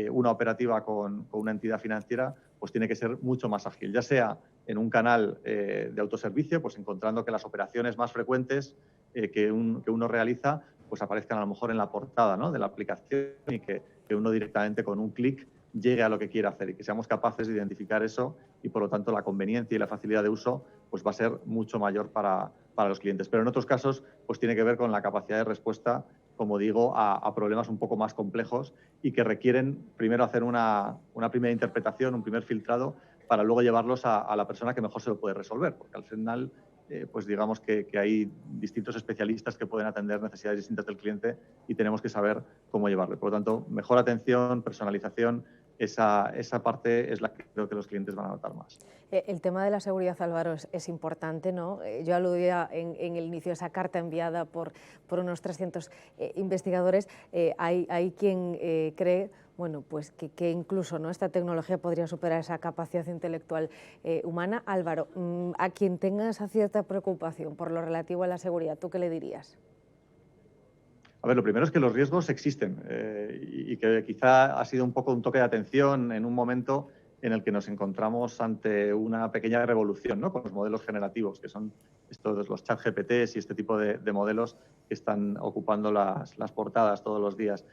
una operativa con una entidad financiera, pues tiene que ser mucho más ágil, ya sea en un canal de autoservicio, pues encontrando que las operaciones más frecuentes que uno realiza, pues aparezcan a lo mejor en la portada, ¿no? de la aplicación y que uno directamente con un clic llegue a lo que quiere hacer y que seamos capaces de identificar eso y por lo tanto la conveniencia y la facilidad de uso pues va a ser mucho mayor para los clientes. Pero en otros casos pues tiene que ver con la capacidad de respuesta, como digo, a problemas un poco más complejos y que requieren primero hacer una primera interpretación, un primer filtrado, para luego llevarlos a la persona que mejor se lo puede resolver, porque al final, pues digamos que hay distintos especialistas que pueden atender necesidades distintas del cliente y tenemos que saber cómo llevarlo. Por lo tanto, mejor atención, personalización, esa parte es la que creo que los clientes van a notar más. El tema de la seguridad, Álvaro, es importante, ¿no? Yo aludía en el inicio a esa carta enviada por unos 300 investigadores. Hay quien cree pues que incluso, ¿no?, esta tecnología podría superar esa capacidad intelectual humana. Álvaro, a quien tenga esa cierta preocupación por lo relativo a la seguridad, ¿tú qué le dirías? A ver, lo primero es que los riesgos existen y que quizá ha sido un poco un toque de atención en un momento en el que nos encontramos ante una pequeña revolución, ¿no?, con los modelos generativos, que son estos, los ChatGPTs y este tipo de modelos que están ocupando las portadas todos los días.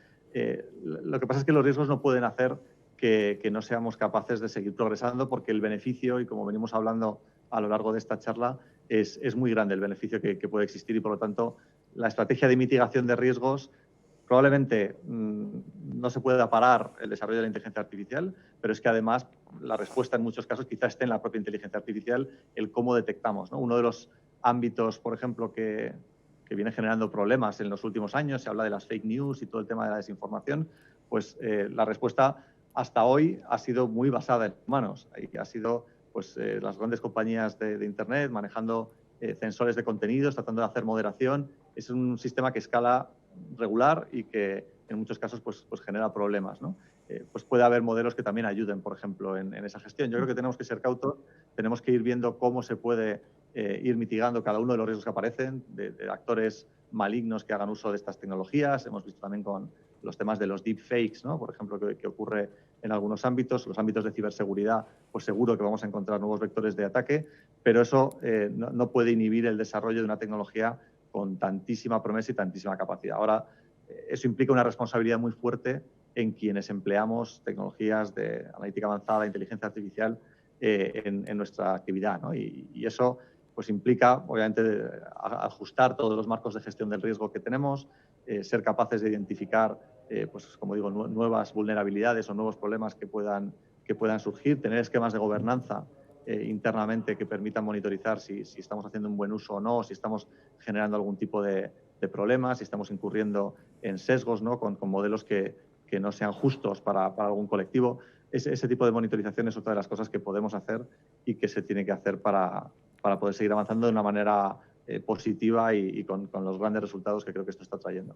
Lo que pasa es que los riesgos no pueden hacer que no seamos capaces de seguir progresando, porque el beneficio, y como venimos hablando a lo largo de esta charla, es muy grande el beneficio que puede existir, y por lo tanto la estrategia de mitigación de riesgos probablemente no se pueda parar el desarrollo de la inteligencia artificial, pero es que además la respuesta en muchos casos quizás esté en la propia inteligencia artificial, el cómo detectamos, ¿no? Uno de los ámbitos, por ejemplo, que viene generando problemas en los últimos años, se habla de las fake news y todo el tema de la desinformación, pues la respuesta hasta hoy ha sido muy basada en humanos, y ha sido pues, las grandes compañías de Internet manejando censores de contenidos, tratando de hacer moderación. Es un sistema que escala regular y que en muchos casos pues genera problemas, ¿no? Pues puede haber modelos que también ayuden, por ejemplo, en esa gestión. Yo creo que tenemos que ser cautos, tenemos que ir viendo cómo se puede ir mitigando cada uno de los riesgos que aparecen, de actores malignos que hagan uso de estas tecnologías. Hemos visto también con los temas de los deepfakes, ¿no? Por ejemplo, que ocurre en algunos ámbitos. Los ámbitos de ciberseguridad, pues seguro que vamos a encontrar nuevos vectores de ataque, pero eso no puede inhibir el desarrollo de una tecnología con tantísima promesa y tantísima capacidad. Ahora, eso implica una responsabilidad muy fuerte en quienes empleamos tecnologías de analítica avanzada, inteligencia artificial en nuestra actividad, ¿no? Y eso pues implica, obviamente, ajustar todos los marcos de gestión del riesgo que tenemos, ser capaces de identificar, pues como digo, nuevas vulnerabilidades o nuevos problemas que puedan surgir, tener esquemas de gobernanza internamente que permitan monitorizar si estamos haciendo un buen uso o no, si estamos generando algún tipo de problemas, si estamos incurriendo en sesgos, ¿no? con modelos que no sean justos para algún colectivo. Ese tipo de monitorización es otra de las cosas que podemos hacer y que se tiene que hacer para poder seguir avanzando de una manera positiva y con los grandes resultados que creo que esto está trayendo.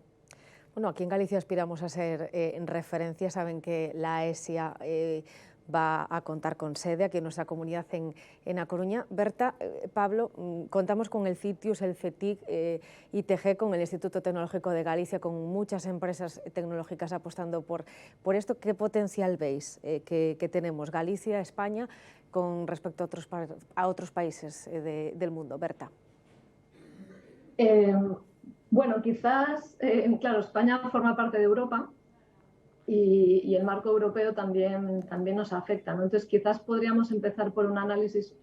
Bueno, aquí en Galicia aspiramos a ser en referencia. Saben que la ESIA va a contar con sede aquí en nuestra comunidad en A Coruña. Berta, Pablo, contamos con el CITIUS, el CETIC, ITG, con el Instituto Tecnológico de Galicia, con muchas empresas tecnológicas apostando por esto. ¿Qué potencial veis que tenemos Galicia, España, con respecto a otros países del mundo? Berta. Bueno, quizás, claro, España forma parte de Europa y el marco europeo también nos afecta, ¿no? Entonces, quizás podríamos empezar por un análisis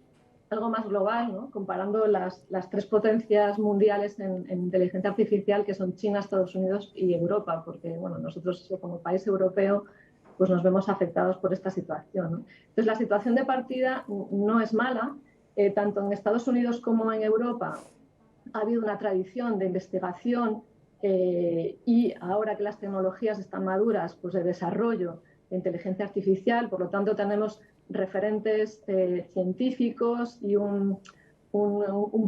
algo más global, ¿no? Comparando las tres potencias mundiales en inteligencia artificial, que son China, Estados Unidos y Europa, porque bueno, nosotros como país europeo pues nos vemos afectados por esta situación, ¿no? Entonces, la situación de partida no es mala, tanto en Estados Unidos como en Europa ha habido una tradición de investigación y ahora que las tecnologías están maduras, pues de desarrollo de inteligencia artificial, por lo tanto tenemos referentes científicos y un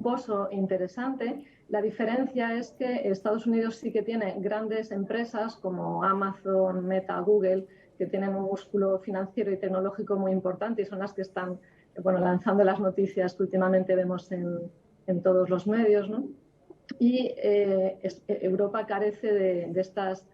pozo interesante. La diferencia es que Estados Unidos sí que tiene grandes empresas como Amazon, Meta, Google, que tienen un músculo financiero y tecnológico muy importante y son las que están lanzando las noticias que últimamente vemos en todos los medios, ¿no? Y Europa carece de estas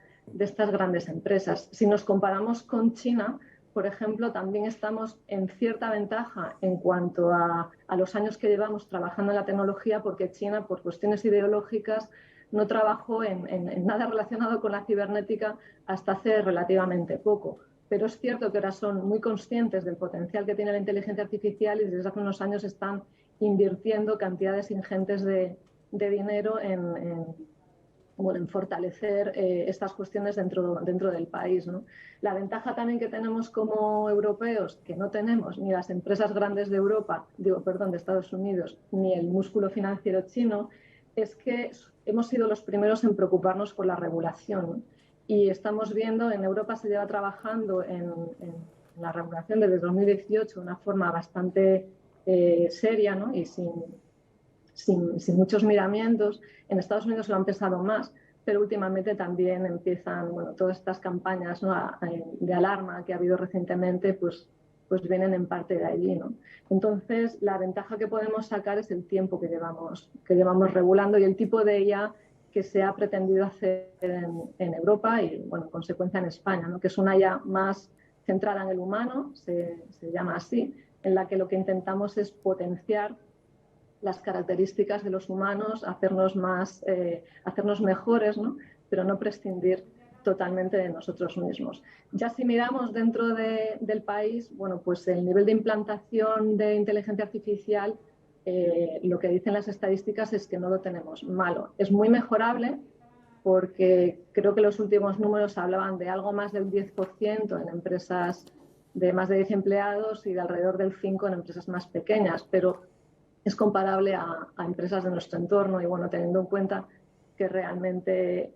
grandes empresas. Si nos comparamos con China, por ejemplo, también estamos en cierta ventaja en cuanto a los años que llevamos trabajando en la tecnología, porque China, por cuestiones ideológicas, no trabajó en nada relacionado con la cibernética hasta hace relativamente poco. Pero es cierto que ahora son muy conscientes del potencial que tiene la inteligencia artificial y desde hace unos años están invirtiendo cantidades ingentes de dinero en fortalecer estas cuestiones dentro del país, ¿no? La ventaja también que tenemos como europeos, que no tenemos ni las empresas grandes de de Estados Unidos, ni el músculo financiero chino, es que hemos sido los primeros en preocuparnos por la regulación, ¿no? Y estamos viendo, en Europa se lleva trabajando en la regulación desde 2018 de una forma bastante seria, ¿no? Y sin muchos miramientos. En Estados Unidos lo han pensado más, pero últimamente también empiezan, bueno, todas estas campañas, ¿no? de alarma que ha habido recientemente, pues vienen en parte de allí, ¿no? Entonces, la ventaja que podemos sacar es el tiempo que llevamos regulando y el tipo de IA que se ha pretendido hacer en Europa y, bueno, en consecuencia en España, ¿no? Que es una IA más centrada en el humano, se llama así, en la que lo que intentamos es potenciar las características de los humanos, hacernos mejores, ¿no? Pero no prescindir totalmente de nosotros mismos. Ya si miramos dentro del país, bueno, pues el nivel de implantación de inteligencia artificial, lo que dicen las estadísticas es que no lo tenemos malo. Es muy mejorable porque creo que los últimos números hablaban de algo más del 10% en empresas de más de 10 empleados y de alrededor del 5% en empresas más pequeñas, pero es comparable a empresas de nuestro entorno y bueno, teniendo en cuenta que realmente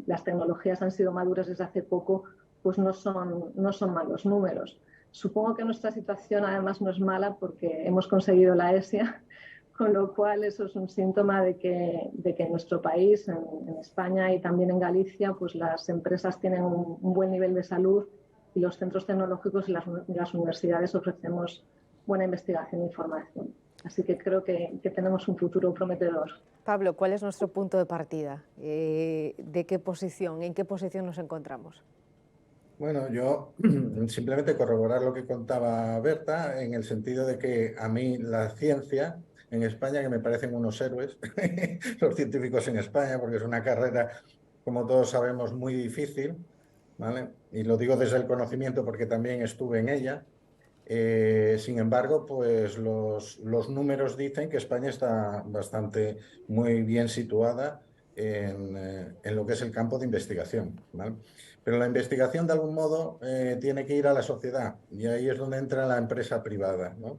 las tecnologías han sido maduras desde hace poco, pues no son malos números. Supongo que nuestra situación además no es mala porque hemos conseguido la ESIA, con lo cual eso es un síntoma de que en nuestro país, en España y también en Galicia, pues las empresas tienen un buen nivel de salud y los centros tecnológicos y las universidades ofrecemos buena investigación e formación. Así que creo que tenemos un futuro prometedor. Pablo, ¿cuál es nuestro punto de partida? ¿De qué posición? ¿En qué posición nos encontramos? Bueno, yo simplemente corroborar lo que contaba Berta, en el sentido de que a mí la ciencia en España, que me parecen unos héroes, los científicos en España, porque es una carrera, como todos sabemos, muy difícil, ¿vale? Y lo digo desde el conocimiento porque también estuve en ella. Sin embargo, pues los números dicen que España está bastante muy bien situada en lo que es el campo de investigación, ¿vale? Pero la investigación, de algún modo, tiene que ir a la sociedad y ahí es donde entra la empresa privada, ¿no?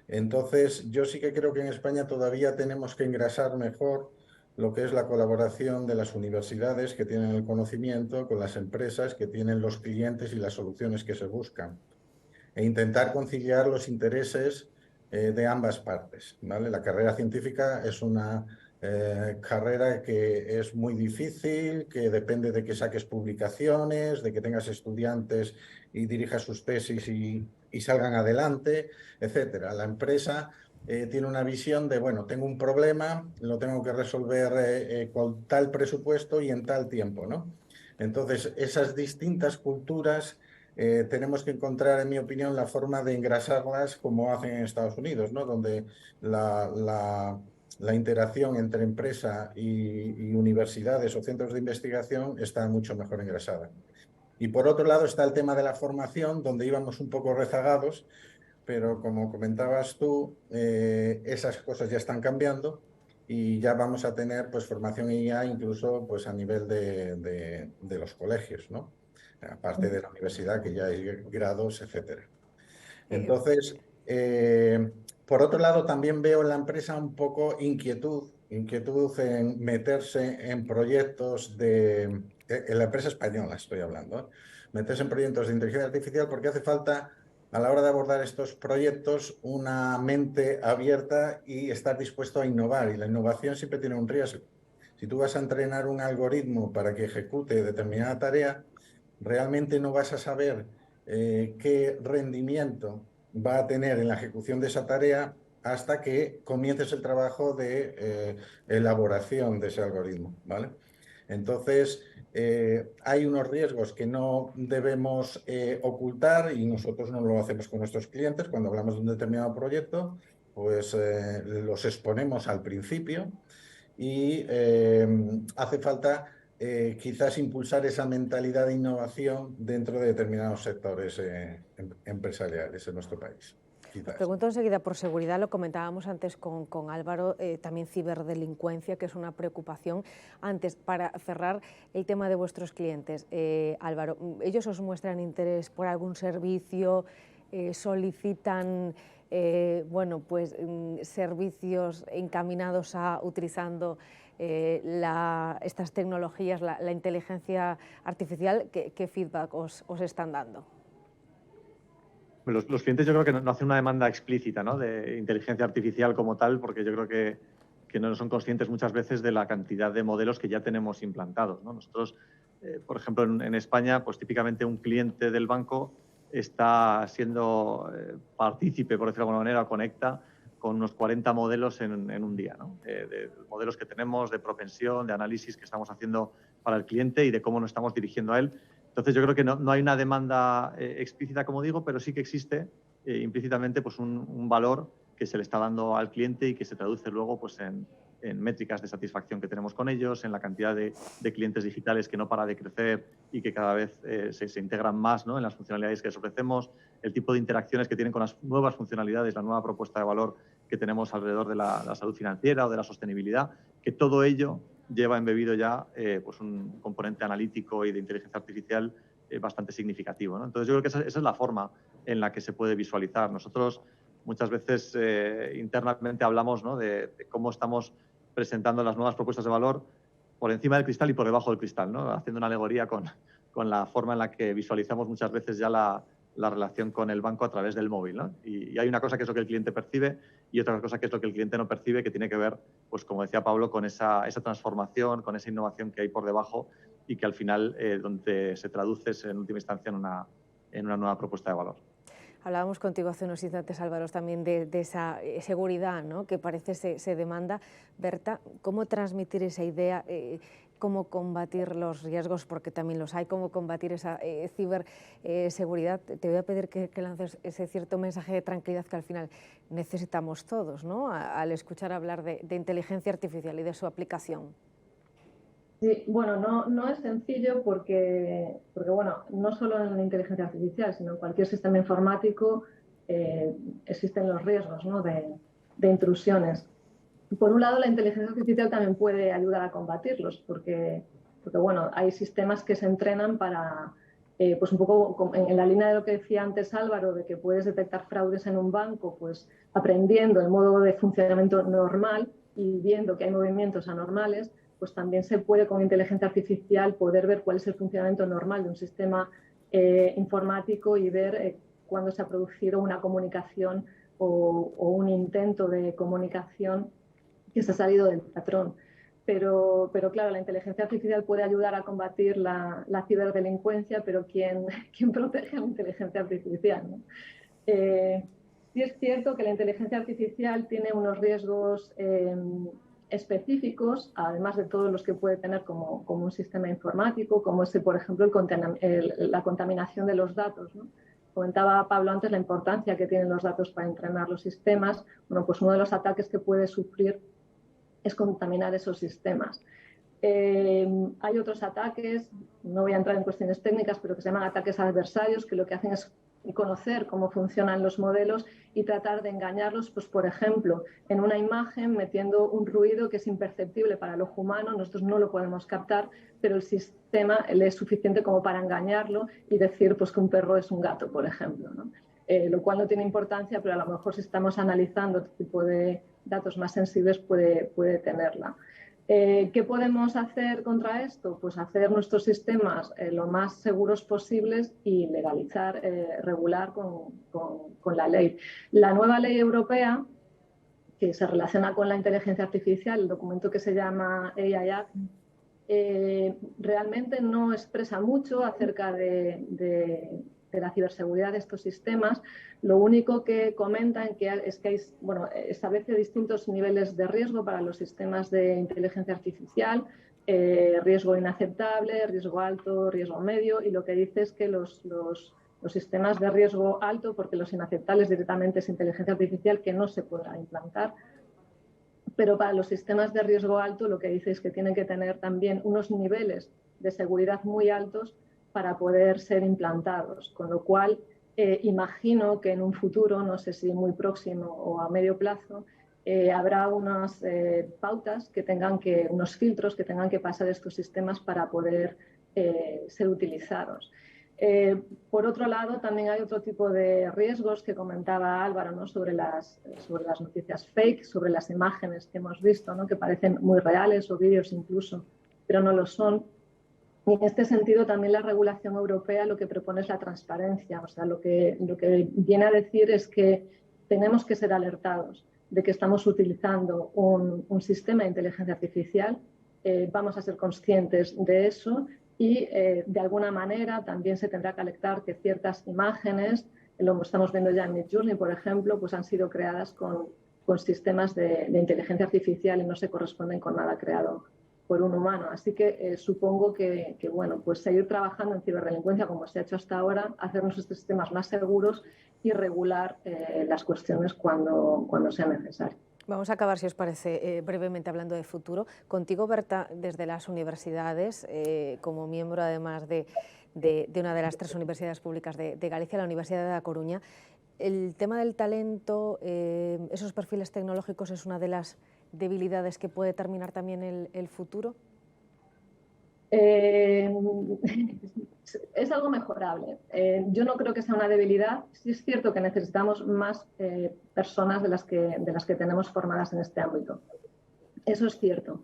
Entonces, yo sí que creo que en España todavía tenemos que engrasar mejor lo que es la colaboración de las universidades que tienen el conocimiento con las empresas que tienen los clientes y las soluciones que se buscan, e intentar conciliar los intereses de ambas partes, ¿vale? La carrera científica es una carrera que es muy difícil, que depende de que saques publicaciones, de que tengas estudiantes y dirijas sus tesis y salgan adelante, etcétera. La empresa tiene una visión de, bueno, tengo un problema, lo tengo que resolver con tal presupuesto y en tal tiempo, ¿no? Entonces, esas distintas culturas tenemos que encontrar, en mi opinión, la forma de engrasarlas como hacen en Estados Unidos, ¿no? Donde la interacción entre empresa y universidades o centros de investigación está mucho mejor engrasada. Y por otro lado está el tema de la formación, donde íbamos un poco rezagados, pero como comentabas tú, esas cosas ya están cambiando y ya vamos a tener pues formación IA incluso pues a nivel de los colegios, ¿no? Aparte de la universidad, que ya hay grados, etcétera. Entonces, por otro lado, también veo en la empresa un poco inquietud en meterse en proyectos en la empresa española estoy hablando, ¿eh? Meterse en proyectos de inteligencia artificial porque hace falta, a la hora de abordar estos proyectos, una mente abierta y estar dispuesto a innovar. Y la innovación siempre tiene un riesgo. Si tú vas a entrenar un algoritmo para que ejecute determinada tarea, realmente no vas a saber qué rendimiento va a tener en la ejecución de esa tarea hasta que comiences el trabajo de elaboración de ese algoritmo, ¿vale? Entonces, hay unos riesgos que no debemos ocultar y nosotros no lo hacemos con nuestros clientes. Cuando hablamos de un determinado proyecto, pues los exponemos al principio y hace falta quizás impulsar esa mentalidad de innovación dentro de determinados sectores empresariales en nuestro país. Os pregunto enseguida por seguridad, lo comentábamos antes con Álvaro, también ciberdelincuencia, que es una preocupación. Antes, para cerrar el tema de vuestros clientes, Álvaro, ¿ellos os muestran interés por algún servicio? ¿Solicitan bueno, pues, servicios encaminados a utilizando estas tecnologías, la inteligencia artificial? ¿Qué feedback os están dando? Los clientes yo creo que no hacen una demanda explícita, ¿no?, de inteligencia artificial como tal, porque yo creo que no son conscientes muchas veces de la cantidad de modelos que ya tenemos implantados, ¿no? Nosotros, por ejemplo, en España, pues típicamente un cliente del banco está siendo partícipe, por decirlo de alguna manera, conecta con unos 40 modelos en un día, ¿no? De modelos que tenemos, de propensión, de análisis que estamos haciendo para el cliente y de cómo nos estamos dirigiendo a él. Entonces, yo creo que no hay una demanda explícita, como digo, pero sí que existe implícitamente pues un valor que se le está dando al cliente y que se traduce luego pues, en en métricas de satisfacción que tenemos con ellos, en la cantidad de clientes digitales que no para de crecer y que cada vez se integran más, ¿no?, en las funcionalidades que les ofrecemos, el tipo de interacciones que tienen con las nuevas funcionalidades, la nueva propuesta de valor que tenemos alrededor de la salud financiera o de la sostenibilidad, que todo ello lleva embebido ya pues un componente analítico y de inteligencia artificial bastante significativo, ¿no? Entonces yo creo que esa es la forma en la que se puede visualizar. Nosotros muchas veces internamente hablamos, ¿no?, de cómo estamos presentando las nuevas propuestas de valor por encima del cristal y por debajo del cristal, ¿no?, haciendo una alegoría con la forma en la que visualizamos muchas veces ya la relación con el banco a través del móvil, ¿no? Y hay una cosa que es lo que el cliente percibe y otra cosa que es lo que el cliente no percibe, que tiene que ver, pues como decía Pablo, con esa transformación, con esa innovación que hay por debajo y que al final donde se traduce es en última instancia en una nueva propuesta de valor. Hablábamos contigo hace unos instantes, Álvaro, también de esa seguridad, ¿no?, que parece se demanda. Berta, ¿cómo transmitir esa idea? ¿Cómo combatir los riesgos? Porque también los hay. ¿Cómo combatir esa ciberseguridad? Te voy a pedir que lances ese cierto mensaje de tranquilidad que al final necesitamos todos, ¿no?, al escuchar hablar de inteligencia artificial y de su aplicación. Sí, bueno, no es sencillo porque bueno, no solo en la inteligencia artificial, sino en cualquier sistema informático existen los riesgos, ¿no?, de intrusiones. Por un lado, la inteligencia artificial también puede ayudar a combatirlos, porque bueno, hay sistemas que se entrenan para, pues un poco en la línea de lo que decía antes Álvaro, de que puedes detectar fraudes en un banco, pues aprendiendo el modo de funcionamiento normal y viendo que hay movimientos anormales, pues también se puede con inteligencia artificial poder ver cuál es el funcionamiento normal de un sistema informático y ver cuándo se ha producido una comunicación o un intento de comunicación que se ha salido del patrón. Pero claro, la inteligencia artificial puede ayudar a combatir la ciberdelincuencia, pero ¿quién protege a la inteligencia artificial, ¿no? Sí es cierto que la inteligencia artificial tiene unos riesgos específicos, además de todos los que puede tener como un sistema informático, como ese, por ejemplo, la contaminación de los datos, ¿no? Comentaba Pablo antes la importancia que tienen los datos para entrenar los sistemas. Bueno, pues uno de los ataques que puede sufrir es contaminar esos sistemas. Hay otros ataques, no voy a entrar en cuestiones técnicas, pero que se llaman ataques adversarios, que lo que hacen es conocer cómo funcionan los modelos y tratar de engañarlos, pues por ejemplo, en una imagen metiendo un ruido que es imperceptible para el ojo humano, nosotros no lo podemos captar, pero el sistema le es suficiente como para engañarlo y decir pues que un perro es un gato, por ejemplo, ¿no? Lo cual no tiene importancia, pero a lo mejor si estamos analizando otro tipo de datos más sensibles puede tenerla. ¿Qué podemos hacer contra esto? Pues hacer nuestros sistemas lo más seguros posibles y legalizar, regular con la ley. La nueva ley europea, que se relaciona con la inteligencia artificial, el documento que se llama AI Act, realmente no expresa mucho acerca de la ciberseguridad de estos sistemas. Lo único que comentan es que establece distintos niveles de riesgo para los sistemas de inteligencia artificial, riesgo inaceptable, riesgo alto, riesgo medio, y lo que dice es que los sistemas de riesgo alto, porque los inaceptables directamente es inteligencia artificial que no se podrá implantar, pero para los sistemas de riesgo alto lo que dice es que tienen que tener también unos niveles de seguridad muy altos para poder ser implantados, con lo cual imagino que en un futuro, no sé si muy próximo o a medio plazo, habrá unas pautas que unos filtros que tengan que pasar estos sistemas para poder ser utilizados. Por otro lado, también hay otro tipo de riesgos que comentaba Álvaro, ¿no?, sobre las noticias fake, sobre las imágenes que hemos visto, ¿no?, que parecen muy reales, o vídeos incluso, pero no lo son. Y en este sentido también la regulación europea lo que propone es la transparencia. O sea, lo que viene a decir es que tenemos que ser alertados de que estamos utilizando un sistema de inteligencia artificial, vamos a ser conscientes de eso y de alguna manera también se tendrá que alertar que ciertas imágenes, lo estamos viendo ya en Midjourney, por ejemplo, pues han sido creadas con sistemas de inteligencia artificial y no se corresponden con nada creado por un humano. Así que supongo que bueno, pues seguir trabajando en ciberdelincuencia como se ha hecho hasta ahora, hacer nuestros sistemas más seguros y regular las cuestiones cuando sea necesario. Vamos a acabar, si os parece, brevemente hablando de futuro. Contigo, Berta, desde las universidades, como miembro además de una de las 3 universidades públicas de Galicia, la Universidad de A Coruña, el tema del talento, esos perfiles tecnológicos, es una de las debilidades que puede determinar también el futuro. Es algo mejorable. Yo no creo que sea una debilidad. Sí es cierto que necesitamos más personas de las que tenemos formadas en este ámbito. Eso es cierto.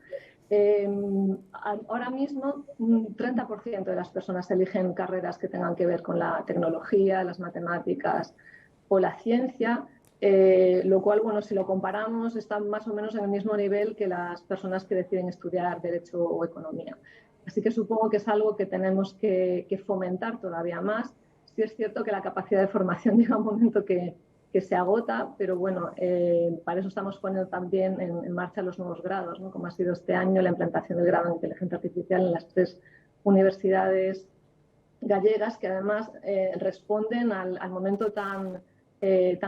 Ahora mismo, un 30% de las personas eligen carreras que tengan que ver con la tecnología, las matemáticas o la ciencia, lo cual, bueno, si lo comparamos, está más o menos en el mismo nivel que las personas que deciden estudiar Derecho o Economía. Así que supongo que es algo que tenemos que fomentar todavía más. Sí es cierto que la capacidad de formación llega un momento que se agota, pero bueno, para eso estamos poniendo también en marcha los nuevos grados, ¿no? Como ha sido este año la implantación del grado en inteligencia artificial en las 3 universidades gallegas, que además responden al momento tan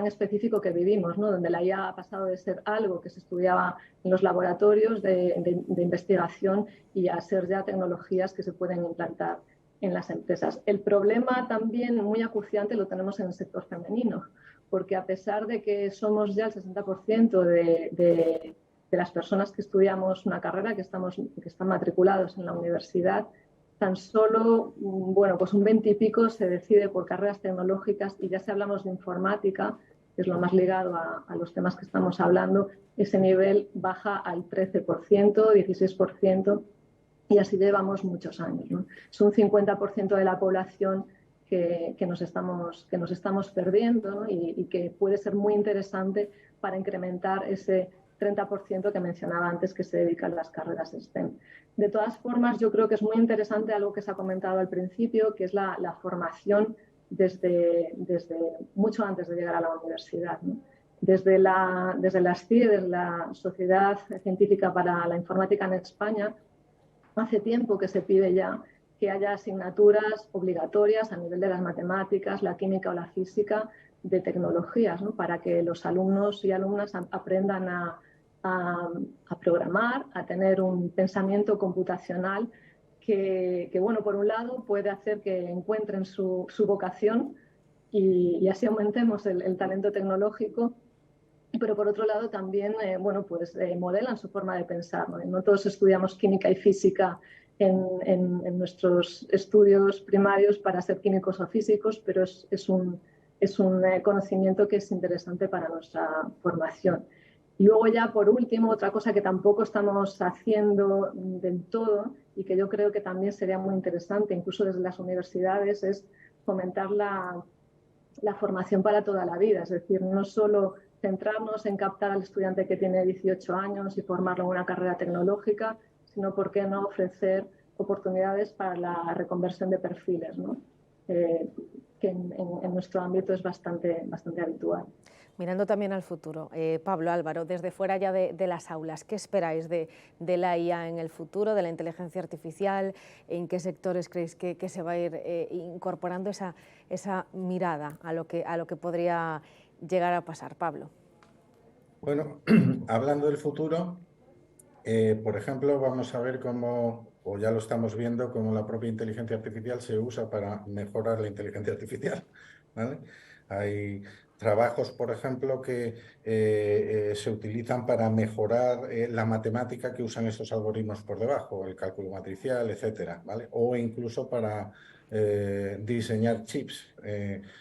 específico que vivimos, ¿no? Donde la IA ha pasado de ser algo que se estudiaba en los laboratorios de investigación y a ser ya tecnologías que se pueden implantar en las empresas. El problema también muy acuciante lo tenemos en el sector femenino, porque a pesar de que somos ya el 60% de las personas que estudiamos una carrera, que están matriculados en la universidad, tan solo, bueno, pues un 20 y pico se decide por carreras tecnológicas, y ya si hablamos de informática, que es lo más ligado a los temas que estamos hablando, ese nivel baja al 13%, 16%, y así llevamos muchos años, ¿no? Es un 50% de la población que nos estamos perdiendo, ¿no? y que puede ser muy interesante para incrementar ese 30% que mencionaba antes que se dedica a las carreras STEM. De todas formas, yo creo que es muy interesante algo que se ha comentado al principio, que es la formación desde mucho antes de llegar a la universidad, ¿no? Desde las CIE, desde la Sociedad Científica para la Informática en España, hace tiempo que se pide ya que haya asignaturas obligatorias a nivel de las matemáticas, la química o la física, de tecnologías, ¿no? Para que los alumnos y alumnas aprendan a programar, a tener un pensamiento computacional que, bueno, por un lado puede hacer que encuentren su vocación y así aumentemos el talento tecnológico, pero por otro lado también, bueno, pues modelan su forma de pensar, ¿no? No todos estudiamos química y física en nuestros estudios primarios para ser químicos o físicos, pero es un conocimiento que es interesante para nuestra formación. Y luego ya, por último, otra cosa que tampoco estamos haciendo del todo y que yo creo que también sería muy interesante, incluso desde las universidades, es fomentar la formación para toda la vida. Es decir, no solo centrarnos en captar al estudiante que tiene 18 años y formarlo en una carrera tecnológica, sino, ¿por qué no ofrecer oportunidades para la reconversión de perfiles, ¿no? Que en nuestro ámbito es bastante habitual. Mirando también al futuro, Pablo, Álvaro, desde fuera ya de las aulas, ¿qué esperáis de la IA en el futuro, de la inteligencia artificial? ¿En qué sectores creéis que se va a ir incorporando esa mirada a lo que podría llegar a pasar? Pablo. Bueno, hablando del futuro, por ejemplo, vamos a ver cómo, o ya lo estamos viendo, cómo la propia inteligencia artificial se usa para mejorar la inteligencia artificial, ¿vale? Hay trabajos, por ejemplo, que se utilizan para mejorar la matemática que usan estos algoritmos por debajo, el cálculo matricial, etcétera, ¿vale? O incluso para diseñar chips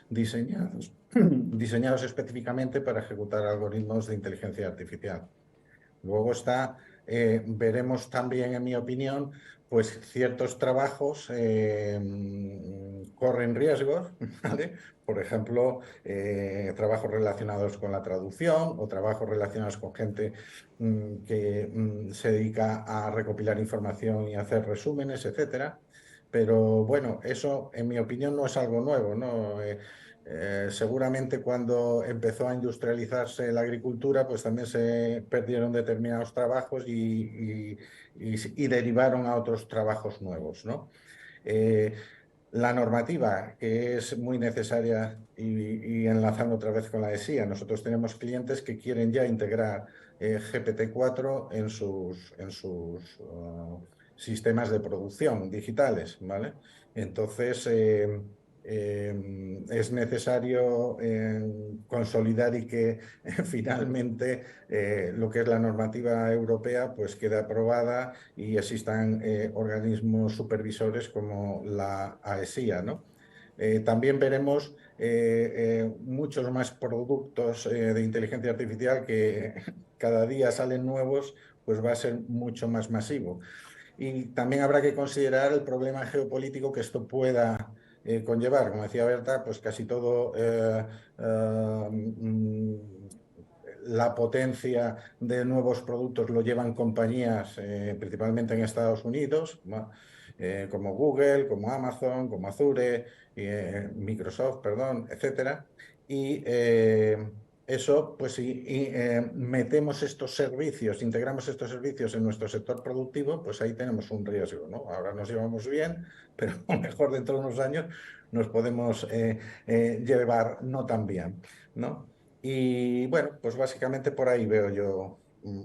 diseñados específicamente para ejecutar algoritmos de inteligencia artificial. Luego veremos también, en mi opinión, pues ciertos trabajos corren riesgos, ¿vale? Por ejemplo, trabajos relacionados con la traducción o trabajos relacionados con gente que se dedica a recopilar información y hacer resúmenes, etcétera. Pero bueno, eso, en mi opinión, no es algo nuevo, ¿no? Seguramente cuando empezó a industrializarse la agricultura, pues también se perdieron determinados trabajos y derivaron a otros trabajos nuevos, ¿no? La normativa, que es muy necesaria y enlazando otra vez con la ESIA, nosotros tenemos clientes que quieren ya integrar GPT-4 en sus sistemas de producción digitales, ¿vale? Entonces, es necesario consolidar y que finalmente lo que es la normativa europea pues quede aprobada y existan organismos supervisores como la AESIA, ¿no? También veremos muchos más productos de inteligencia artificial que cada día salen nuevos, pues va a ser mucho más masivo. Y también habrá que considerar el problema geopolítico que esto pueda conllevar. Como decía Berta, pues casi todo la potencia de nuevos productos lo llevan compañías principalmente en Estados Unidos, ¿no? Como Google, como Amazon, como Azure, Microsoft, perdón, etcétera. Y eso, pues si metemos estos servicios, integramos estos servicios en nuestro sector productivo, pues ahí tenemos un riesgo, ¿no? Ahora nos llevamos bien, pero a lo mejor dentro de unos años nos podemos llevar no tan bien, ¿no? Y bueno, pues básicamente por ahí veo yo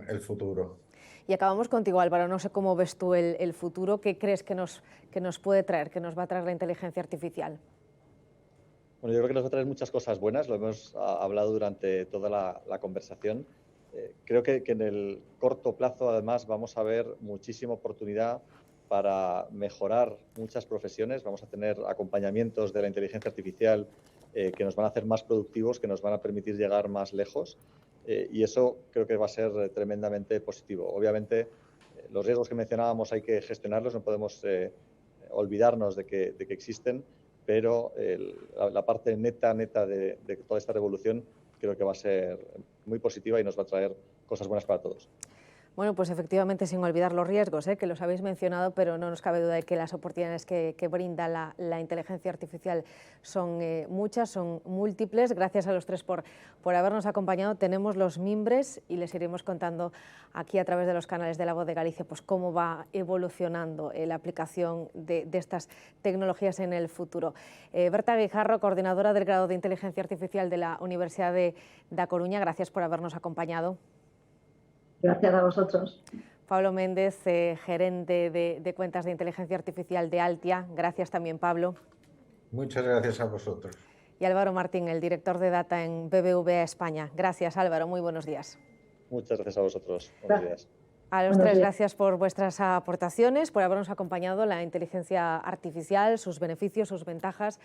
el futuro. Y acabamos contigo, Álvaro. No sé cómo ves tú el futuro. ¿Qué crees que nos puede traer, que nos va a traer la inteligencia artificial? Bueno, yo creo que nos va a traer muchas cosas buenas, lo hemos hablado durante toda la conversación. Creo que en el corto plazo, además, vamos a ver muchísima oportunidad para mejorar muchas profesiones. Vamos a tener acompañamientos de la inteligencia artificial que nos van a hacer más productivos, que nos van a permitir llegar más lejos. Y eso creo que va a ser tremendamente positivo. Obviamente, los riesgos que mencionábamos hay que gestionarlos, no podemos olvidarnos de que existen, pero la parte neta de toda esta revolución creo que va a ser muy positiva y nos va a traer cosas buenas para todos. Bueno, pues efectivamente, sin olvidar los riesgos, que los habéis mencionado, pero no nos cabe duda de que las oportunidades que brinda la inteligencia artificial son muchas, son múltiples. Gracias a los tres por habernos acompañado. Tenemos los mimbres y les iremos contando aquí a través de los canales de La Voz de Galicia pues cómo va evolucionando la aplicación de estas tecnologías en el futuro. Berta Guijarro, coordinadora del grado de Inteligencia Artificial de la Universidad de A Coruña, gracias por habernos acompañado. Gracias a vosotros. Pablo Méndez, gerente de cuentas de inteligencia artificial de Altia. Gracias también, Pablo. Muchas gracias a vosotros. Y Álvaro Martín, el director de Data en BBVA España. Gracias, Álvaro. Muy buenos días. Muchas gracias a vosotros. Buenos días. A los tres, gracias por vuestras aportaciones, por habernos acompañado la inteligencia artificial, sus beneficios, sus ventajas.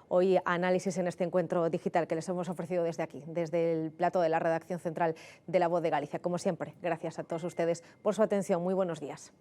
Hoy análisis en este encuentro digital que les hemos ofrecido desde aquí, desde el plató de la redacción central de La Voz de Galicia. Como siempre, gracias a todos ustedes por su atención. Muy buenos días.